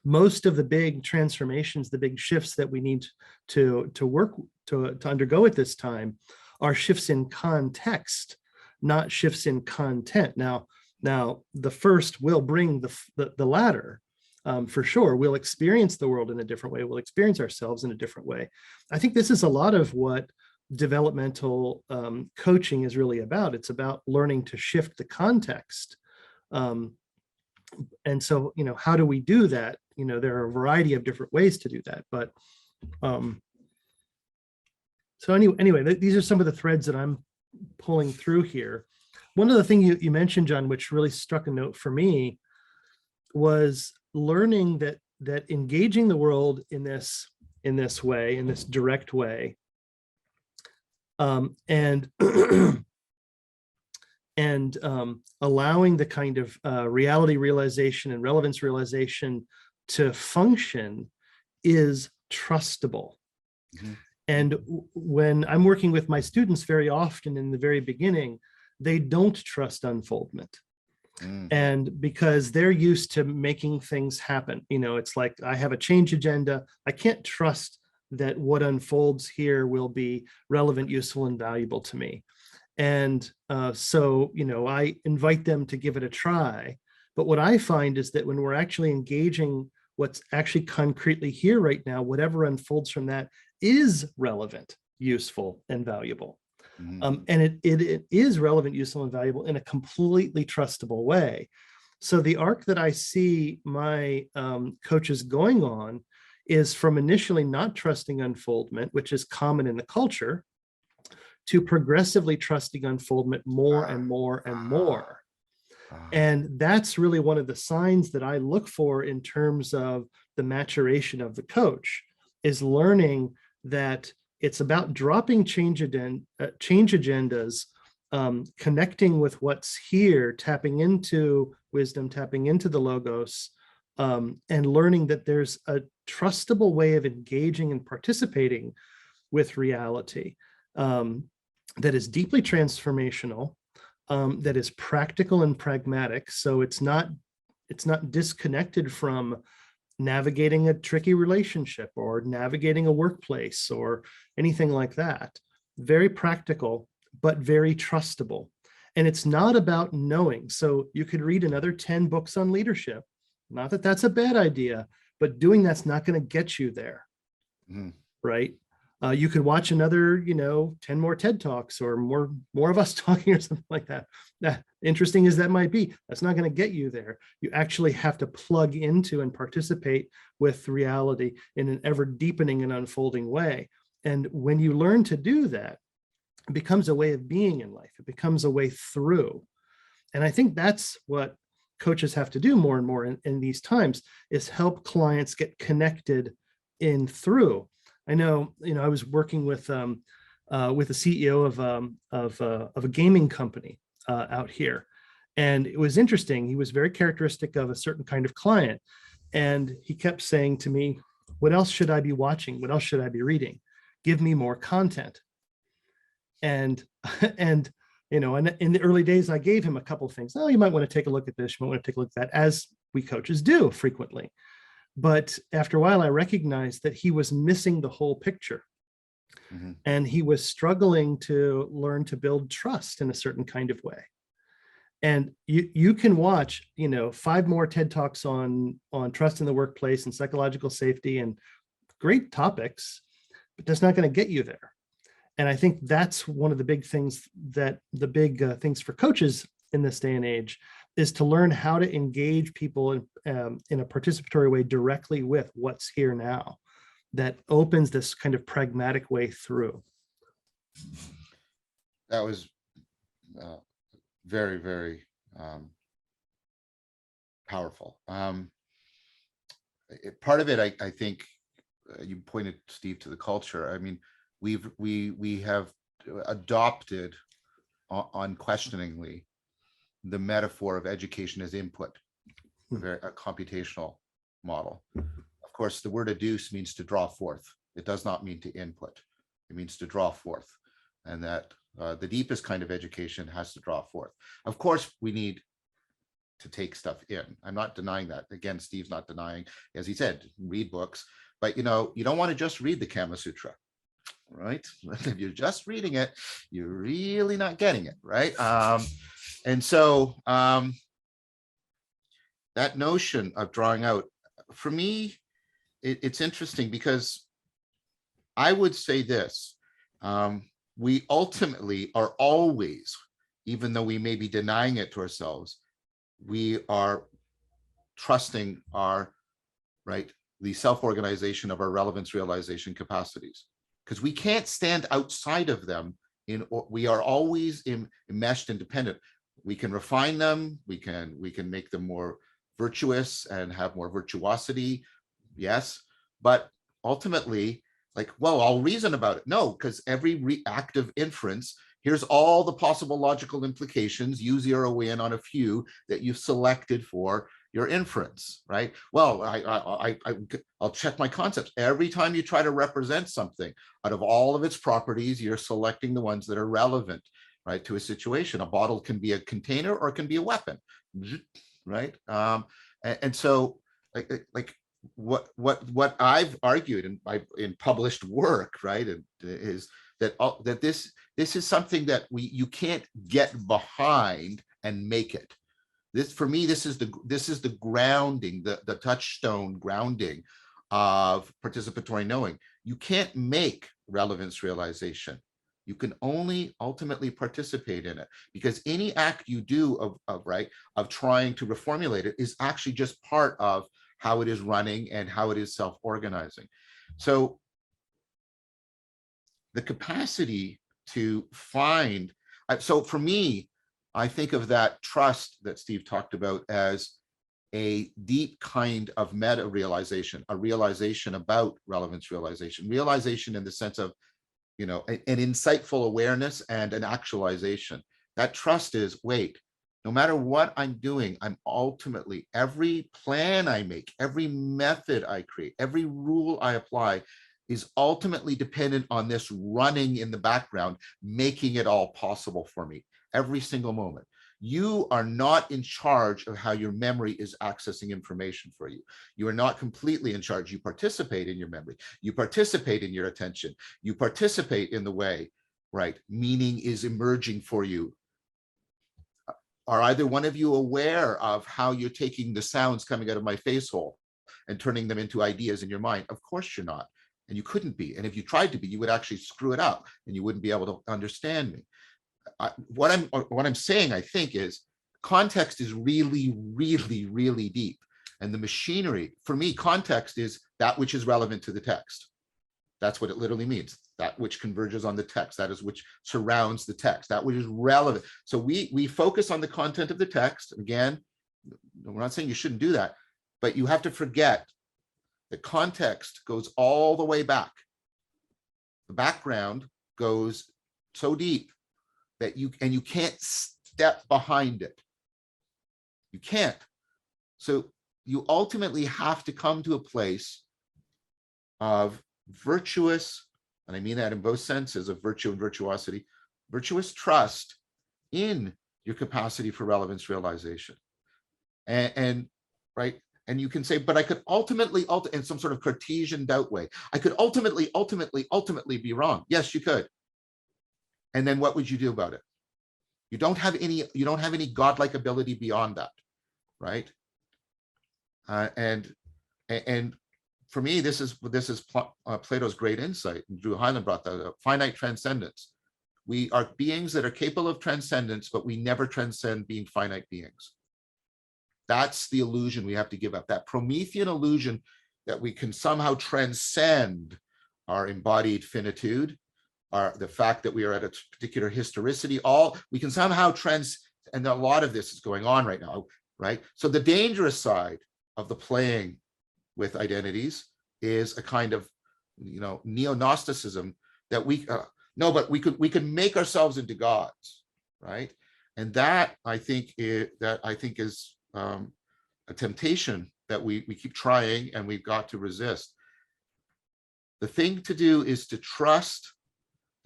most of the big transformations, the big shifts that we need to undergo at this time are shifts in context, not shifts in content. Now the first will bring the latter. For sure, we'll experience the world in a different way. We'll experience ourselves in a different way. I think this is a lot of what developmental coaching is really about. It's about learning to shift the context. And so, how do we do that? There are a variety of different ways to do that. But so anyway, these are some of the threads that I'm pulling through here. One of the things you mentioned, John, which really struck a note for me, was learning that engaging the world in this way, in this direct way, and and allowing the kind of reality realization and relevance realization to function is trustable. And when I'm working with my students, very often in the very beginning, they don't trust unfoldment. And because they're used to making things happen, it's like, I have a change agenda. I can't trust that what unfolds here will be relevant, useful, and valuable to me. And so, I invite them to give it a try. But what I find is that when we're actually engaging what's actually concretely here right now, whatever unfolds from that is relevant, useful, and valuable. And it is relevant, useful, and valuable in a completely trustable way. So the arc that I see my coaches going on is from initially not trusting unfoldment, which is common in the culture, to progressively trusting unfoldment more and more and more. And that's really one of the signs that I look for in terms of the maturation of the coach, is learning that it's about dropping change agendas, connecting with what's here, tapping into wisdom, tapping into the logos, and learning that there's a trustable way of engaging and participating with reality, that is deeply transformational, that is practical and pragmatic. So it's not disconnected from navigating a tricky relationship or navigating a workplace or anything like that. Very practical, but very trustable. And it's not about knowing. So you could read another 10 books on leadership. Not that that's a bad idea, but doing that's not going to get you there. Right? You could watch another, 10 more TED Talks or more of us talking or something like that. Interesting as that might be, that's not going to get you there. You actually have to plug into and participate with reality in an ever deepening and unfolding way. And when you learn to do that, it becomes a way of being in life. It becomes a way through. And I think that's what coaches have to do more and more in these times, is help clients get connected in through. I know, I was working with the CEO of a gaming company out here, and it was interesting. He was very characteristic of a certain kind of client, and he kept saying to me, "What else should I be watching? What else should I be reading? Give me more content." And and in the early days, I gave him a couple of things. Oh, you might want to take a look at this. You might want to take a look at that, as we coaches do frequently. But after a while, I recognized that he was missing the whole picture. And he was struggling to learn to build trust in a certain kind of way. And you can watch, 5 more TED Talks on trust in the workplace and psychological safety, and great topics, but that's not going to get you there. And I think that's one of the big things things for coaches in this day and age, is to learn how to engage people in a participatory way directly with what's here now, that opens this kind of pragmatic way through. That was very, very powerful. Part of it, I think, you pointed, Steve, to the culture. I mean, we have adopted unquestioningly the metaphor of education as input, a computational model. Of course, the word educe means to draw forth. It does not mean to input. It means to draw forth. And that the deepest kind of education has to draw forth. Of course, we need to take stuff in. I'm not denying that. Again, Steve's not denying, as he said, read books. But, you don't want to just read the Kama Sutra, right? If you're just reading it, you're really not getting it, right? And so that notion of drawing out, for me, it's interesting, because I would say this, we ultimately are always, even though we may be denying it to ourselves, we are trusting the self-organization of our relevance realization capacities, because we can't stand outside of them. We are always enmeshed and dependent. We can refine them. We can make them more virtuous and have more virtuosity. Yes, but ultimately, I'll reason about it. No, because every reactive inference, here's all the possible logical implications. You zero in on a few that you've selected for your inference, right? Well, I'll check my concepts. Every time you try to represent something, out of all of its properties, you're selecting the ones that are relevant, right, to a situation. A bottle can be a container or it can be a weapon, right? And so, what I've argued in published work, right, is that this is something that you can't get behind and make it. This, for me, this is the grounding, the touchstone grounding of participatory knowing. You can't make relevance realization. You can only ultimately participate in it, because any act you do of trying to reformulate it is actually just part of how it is running and how it is self-organizing. So the capacity to find, so for me, I think of that trust that Steve talked about as a deep kind of meta realization, a realization about relevance realization in the sense of, you know, an insightful awareness and an actualization. That trust is, wait, no matter what I'm doing, I'm ultimately, every plan I make, every method I create, every rule I apply is ultimately dependent on this running in the background, making it all possible for me every single moment. You are not in charge of how your memory is accessing information for you. You are not completely in charge. You participate in your memory. You participate in your attention. You participate in the way, right, meaning is emerging for you. Are either one of you aware of how you're taking the sounds coming out of my face hole and turning them into ideas in your mind? Of course you're not. And you couldn't be. And if you tried to be, you would actually screw it up and you wouldn't be able to understand me. What I'm saying, I think, is context is really, really, really deep. And the machinery, for me, context is that which is relevant to the text. That's what it literally means. That which converges on the text, that is which surrounds the text, that which is relevant. So we focus on the content of the text. Again, we're not saying you shouldn't do that, but you have to forget that context goes all the way back. The background goes so deep that you can't step behind it. You can't. So you ultimately have to come to a place of virtuous, and I mean that in both senses of virtue and virtuosity, virtuous trust in your capacity for relevance realization. And right, and you can say, but I could ultimately, in some sort of Cartesian doubt way, I could ultimately be wrong. Yes, you could. And then what would you do about it? You don't have any godlike ability beyond that, right? And for me, this is Plato's great insight, and Drew Hyland brought that up, finite transcendence. We are beings that are capable of transcendence, but we never transcend being finite beings. That's the illusion we have to give up, that Promethean illusion that we can somehow transcend our embodied finitude, the fact that we are at a particular historicity, we can somehow and a lot of this is going on right now, right? So the dangerous side of the playing with identities is a kind of, you know, neo-Gnosticism that we could make ourselves into gods, right? And that I think is a temptation that we keep trying and we've got to resist. The thing to do is to trust.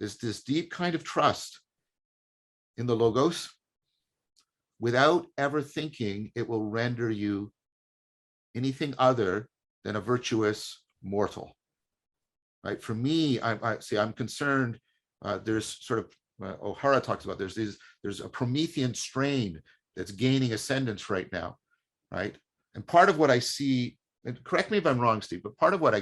There's this deep kind of trust in the Logos without ever thinking it will render you anything other than a virtuous mortal, right? For me, I'm concerned. There's sort of O'Hara talks about there's a Promethean strain that's gaining ascendance right now, right? And part of what I see, and correct me if I'm wrong, Steve, but part of what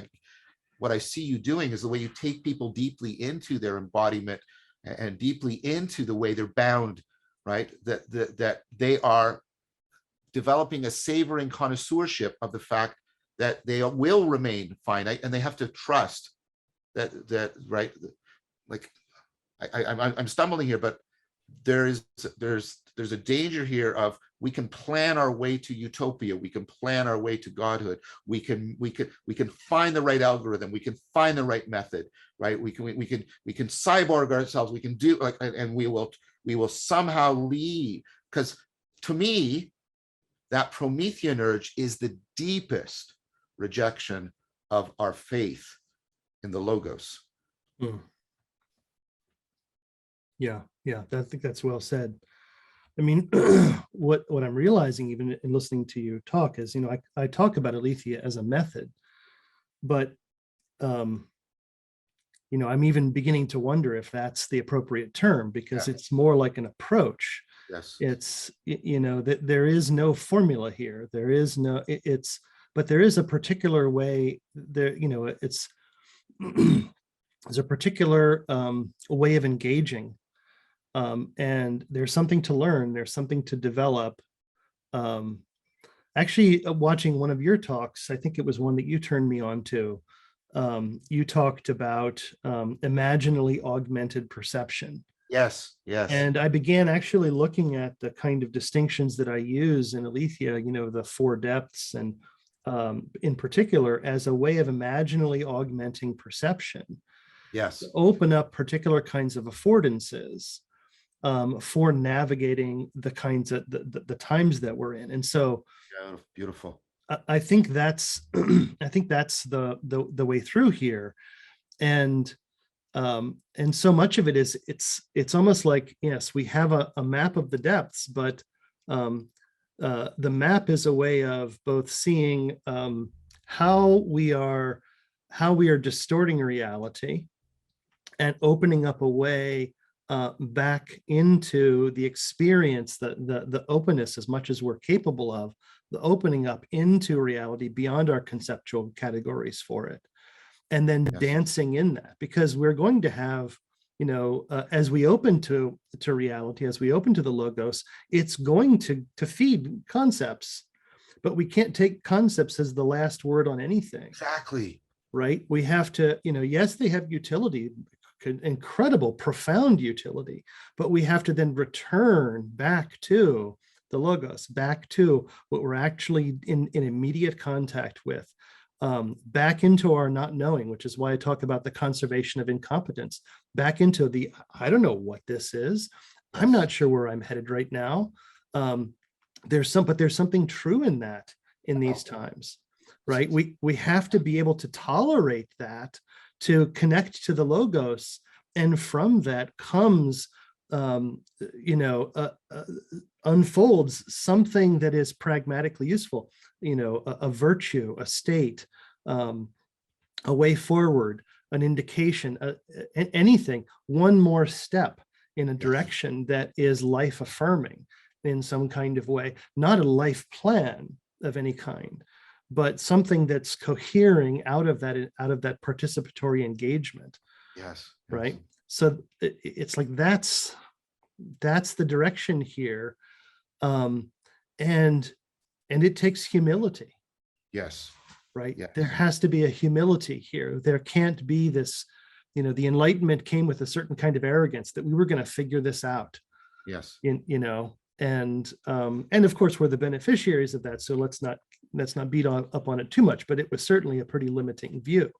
I see you doing is the way you take people deeply into their embodiment and deeply into the way they're bound, right? That they are developing a savoring connoisseurship of the fact that they will remain finite, and they have to trust that right? Like I'm stumbling here, but there's a danger here of we can plan our way to utopia, we can plan our way to godhood, we can find the right algorithm, we can find the right method, right? We can cyborg ourselves, we can do like, and we will somehow lead, because to me that Promethean urge is the deepest rejection of our faith in the Logos. Yeah, I think that's well said. I mean, what I'm realizing even in listening to you talk is, you know, I talk about aletheia as a method, but you know, I'm even beginning to wonder if that's the appropriate term, because it's more like an approach. Yes. It's, you know, that there is no formula here. There is no, but there is a particular way there, you know, it's there's a particular way of engaging. And there's something to learn, there's something to develop. Actually, watching one of your talks, I think it was one that you turned me on to, you talked about imaginally augmented perception. Yes, yes. And I began actually looking at the kind of distinctions that I use in Aletheia, the four depths, and in particular, as a way of imaginally augmenting perception, Yes. open up particular kinds of affordances for navigating the kinds of the times that we're in. And so, Yeah, beautiful. I think that's the way through here, and so much of it is it's almost like, yes, we have a map of the depths, but the map is a way of both seeing how we are distorting reality and opening up a way back into the experience, the openness, as much as we're capable of, the opening up into reality beyond our conceptual categories for it, and then Yes. dancing in that, because we're going to have, as we open to reality, as we open to the logos, it's going to feed concepts, but we can't take concepts as the last word on anything. Exactly. Right? We have to, yes, they have utility, incredible, profound utility, but we have to then return back to the logos, back to what we're actually in immediate contact with, back into our not knowing, which is why I talk about the conservation of incompetence, back into the, I don't know what this is. I'm not sure where I'm headed right now. There's something true in that in these times, right? We have to be able to tolerate that, to connect to the logos, and from that comes unfolds something that is pragmatically useful, a virtue, a state, a way forward, an indication, anything, one more step in a direction that is life affirming in some kind of way, not a life plan of any kind, but something that's cohering out of that participatory engagement. Yes. Right. So it's like that's the direction here, and it takes humility. Yes. Right. Yes. There has to be a humility here. There can't be this, the Enlightenment came with a certain kind of arrogance that we were going to figure this out. Yes. And of course we're the beneficiaries of that. So let's not beat up on it too much, but it was certainly a pretty limiting view.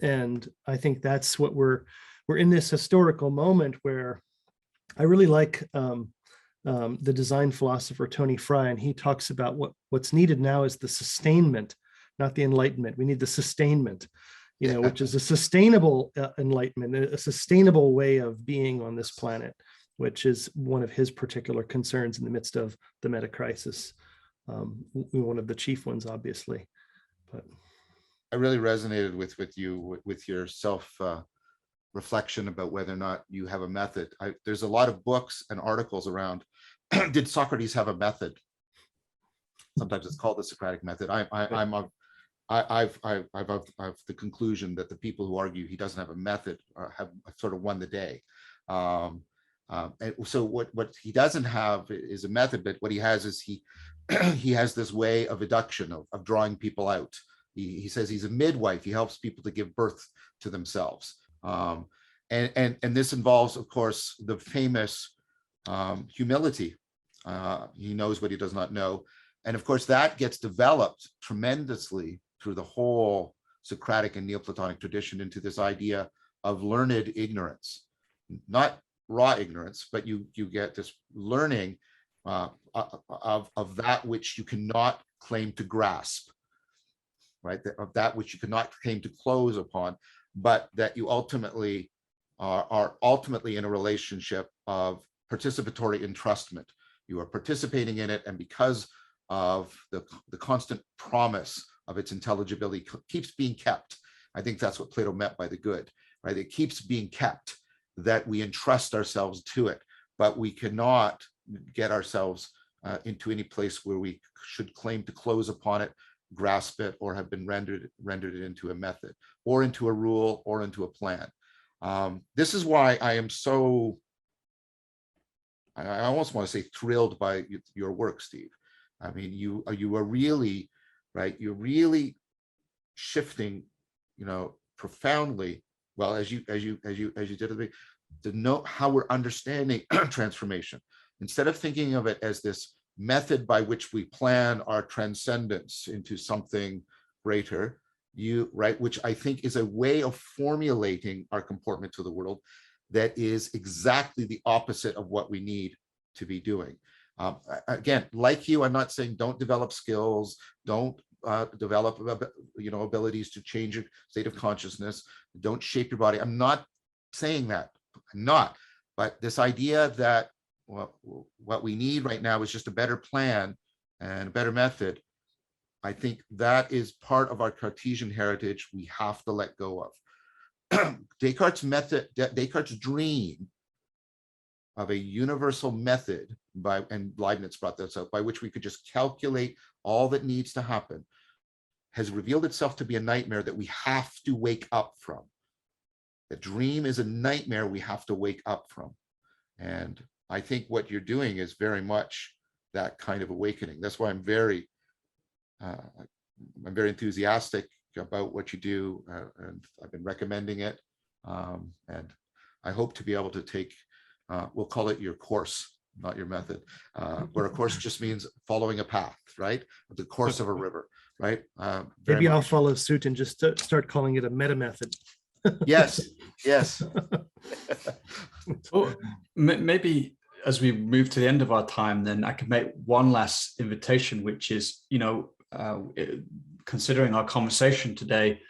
And I think that's what we're in this historical moment where I really like the design philosopher Tony Fry, and he talks about what's needed now is the sustainment, not the enlightenment. We need the sustainment, which is a sustainable enlightenment, a sustainable way of being on this planet, which is one of his particular concerns in the midst of the meta crisis. One of the chief ones, obviously. But I really resonated with you, with your self reflection about whether or not you have a method. There's a lot of books and articles around. Did Socrates have a method? Sometimes it's called the Socratic method. I've the conclusion that the people who argue he doesn't have a method have sort of won the day. And so what he doesn't have is a method, but what he has is he has this way of eduction, of drawing people out. He says he's a midwife. He helps people to give birth to themselves. And this involves, of course, the famous humility. He knows what he does not know. And of course, that gets developed tremendously through the whole Socratic and Neoplatonic tradition into this idea of learned ignorance, not raw ignorance, but you get this learning of that which you cannot claim to grasp, right? Of that which you cannot claim to close upon, but that you ultimately are ultimately in a relationship of participatory entrustment. You are participating in it, and because of the constant promise of its intelligibility keeps being kept. I think that's what Plato meant by the good, right? It keeps being kept, that we entrust ourselves to it, but we cannot get ourselves into any place where we should claim to close upon it, grasp it, or have been rendered it into a method, or into a rule, or into a plan. This is why I am so, I almost want to say, thrilled by your work, Steve. I mean, you are really, right? You're really shifting, profoundly. Well, as you did at the to know how we're understanding transformation. Instead of thinking of it as this method by which we plan our transcendence into something greater, which I think is a way of formulating our comportment to the world that is exactly the opposite of what we need to be doing. Again, like you, I'm not saying don't develop skills, don't develop abilities to change your state of consciousness, don't shape your body. I'm not saying that. I'm not. But this idea that what we need right now is just a better plan and a better method, I think that is part of our Cartesian heritage we have to let go of. Descartes' dream of a universal method, and Leibniz brought this up, by which we could just calculate all that needs to happen, has revealed itself to be a nightmare that we have to wake up from. The dream is a nightmare we have to wake up from. And I think what you're doing is very much that kind of awakening. That's why I'm very enthusiastic about what you do, and I've been recommending it. And I hope to be able to take, we'll call it your course, not your method, where a course just means following a path, right? The course of a river, right? Maybe I'll follow suit and just start calling it a meta method. Yes, yes. Well, maybe as we move to the end of our time, then I could make one last invitation, which is, considering our conversation today,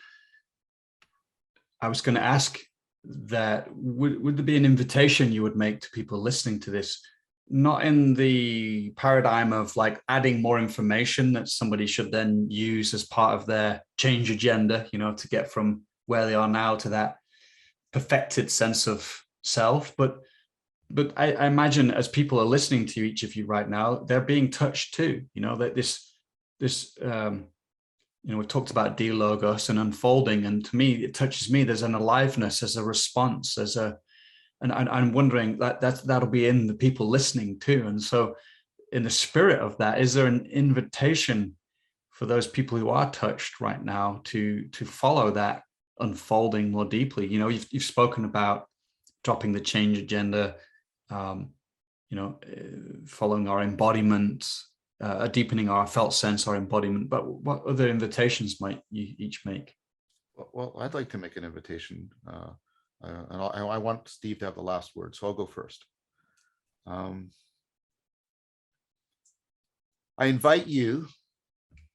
I was going to ask that would there be an invitation you would make to people listening to this, not in the paradigm of like adding more information that somebody should then use as part of their change agenda, to get from where they are now to that perfected sense of self, but I imagine as people are listening to each of you right now, they're being touched too. That this we've talked about delogos and unfolding, and to me, it touches me. There's an aliveness, as a response, and I'm wondering that'll be in the people listening too. And so, in the spirit of that, is there an invitation for those people who are touched right now to follow that unfolding more deeply? You've spoken about dropping the change agenda, following our embodiment, deepening our felt sense, our embodiment. But what other invitations might you each make? Well, I'd like to make an invitation, and I want Steve to have the last word, so I'll go first. I invite you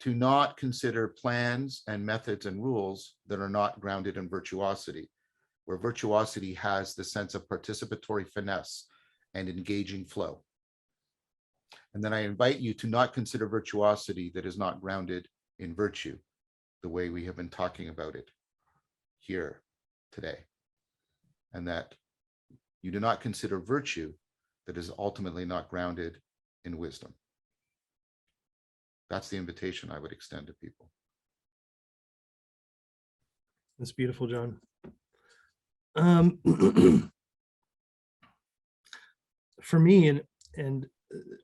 to not consider plans and methods and rules that are not grounded in virtuosity, where virtuosity has the sense of participatory finesse and engaging flow. And then I invite you to not consider virtuosity that is not grounded in virtue, the way we have been talking about it here today. And that you do not consider virtue that is ultimately not grounded in wisdom. That's the invitation I would extend to people. That's beautiful, John. For me, and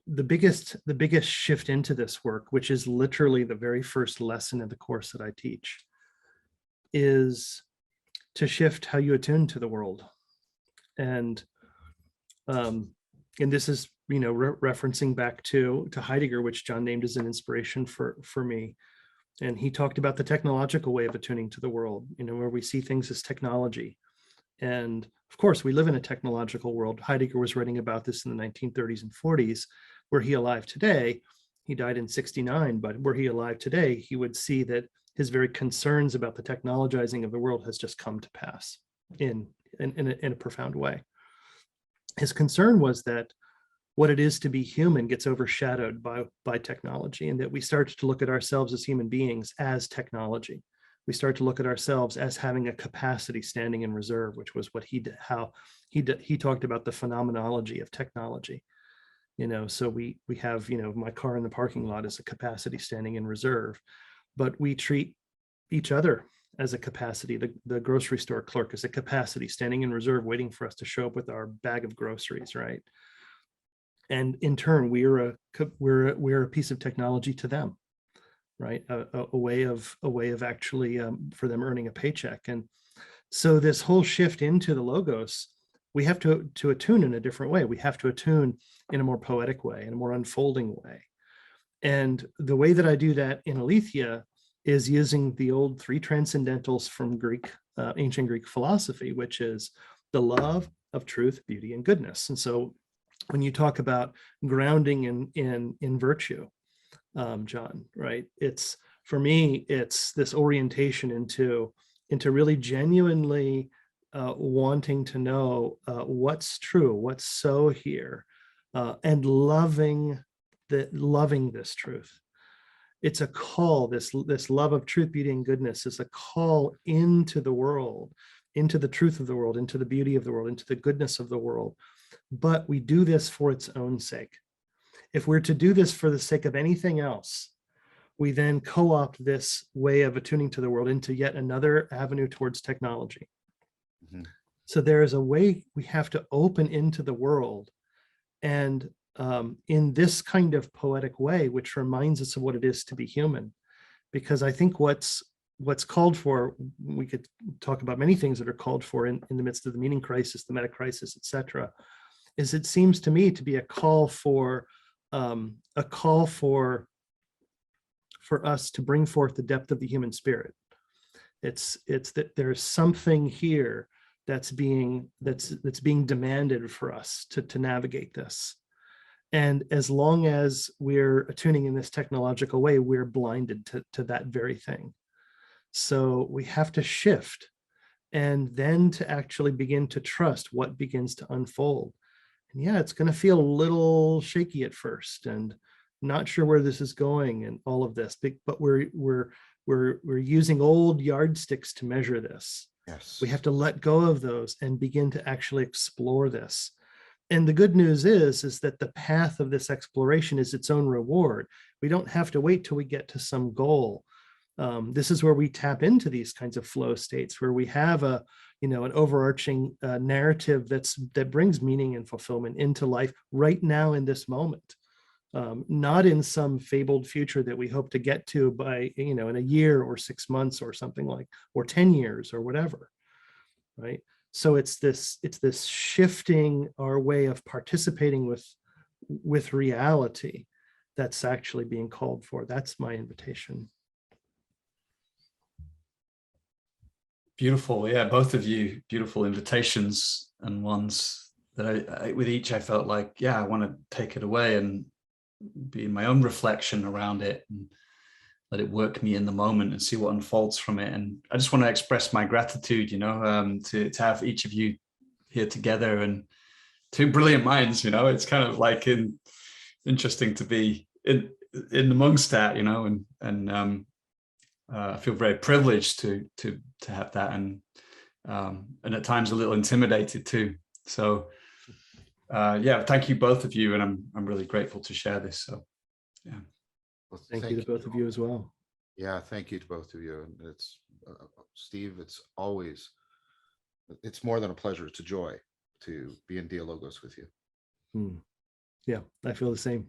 the biggest shift into this work, which is literally the very first lesson in the course that I teach, is to shift how you attune to the world. And this is, referencing back to Heidegger, which John named as an inspiration for me. And he talked about the technological way of attuning to the world, where we see things as technology. And of course, we live in a technological world. Heidegger was writing about this in the 1930s and 40s. Were he alive today, he died in 69, but were he alive today, he would see that his very concerns about the technologizing of the world has just come to pass in a profound way. His concern was that what it is to be human gets overshadowed by technology, and that we start to look at ourselves as human beings as technology. We start to look at ourselves as having a capacity standing in reserve, which was what he talked about, the phenomenology of technology. So we have, my car in the parking lot is a capacity standing in reserve, but we treat each other as a capacity. The grocery store clerk is a capacity standing in reserve, waiting for us to show up with our bag of groceries, right? And in turn, we're a piece of technology to them, right? A way of actually for them earning a paycheck. And so this whole shift into the logos we have to attune in a different way. We have to attune in a more poetic way, in a more unfolding way. And the way that I do that in Aletheia is using the old three transcendentals from Greek, ancient Greek philosophy, which is the love of truth, beauty, and goodness. And so when you talk about grounding in virtue, John, right? It's, for me, it's this orientation into really genuinely wanting to know what's true, what's so here, and loving this truth. It's a call, this love of truth, beauty, and goodness is a call into the world, into the truth of the world, into the beauty of the world, into the goodness of the world. But we do this for its own sake. If we're to do this for the sake of anything else, we then co-opt this way of attuning to the world into yet another avenue towards technology. Mm-hmm. So there is a way we have to open into the world, and in this kind of poetic way, which reminds us of what it is to be human. Because I think what's called for, we could talk about many things that are called for in the midst of the meaning crisis, the meta crisis, etc., is it seems to me to be a call for us to bring forth the depth of the human spirit. It's that there's something here that's being demanded for us to navigate this. And as long as we're attuning in this technological way, we're blinded to that very thing. So we have to shift, and then to actually begin to trust what begins to unfold. And yeah, it's going to feel a little shaky at first, and not sure where this is going, and all of this. But we're using old yardsticks to measure this. Yes, we have to let go of those and begin to actually explore this. And the good news is that the path of this exploration is its own reward. We don't have to wait till we get to some goal. This is where we tap into these kinds of flow states, where we have an overarching narrative that brings meaning and fulfillment into life right now in this moment, not in some fabled future that we hope to get to by in a year or 6 months or something like, or 10 years or whatever, right? So it's this shifting our way of participating with reality that's actually being called for. That's my invitation. Beautiful. Yeah, both of you, beautiful invitations, and ones that I with each I felt like, yeah, I want to take it away and be in my own reflection around it and let it work me in the moment and see what unfolds from it. And I just want to express my gratitude, to have each of you here together, and two brilliant minds. It's kind of like interesting to be in amongst that, and I feel very privileged to have that, and at times a little intimidated too. So yeah, thank you both of you, and I'm really grateful to share this. So yeah. Well, thank you to both of you as well. Yeah, thank you to both of you. And it's Steve, it's more than a pleasure. It's a joy to be in Dialogos with you. Yeah, I feel the same.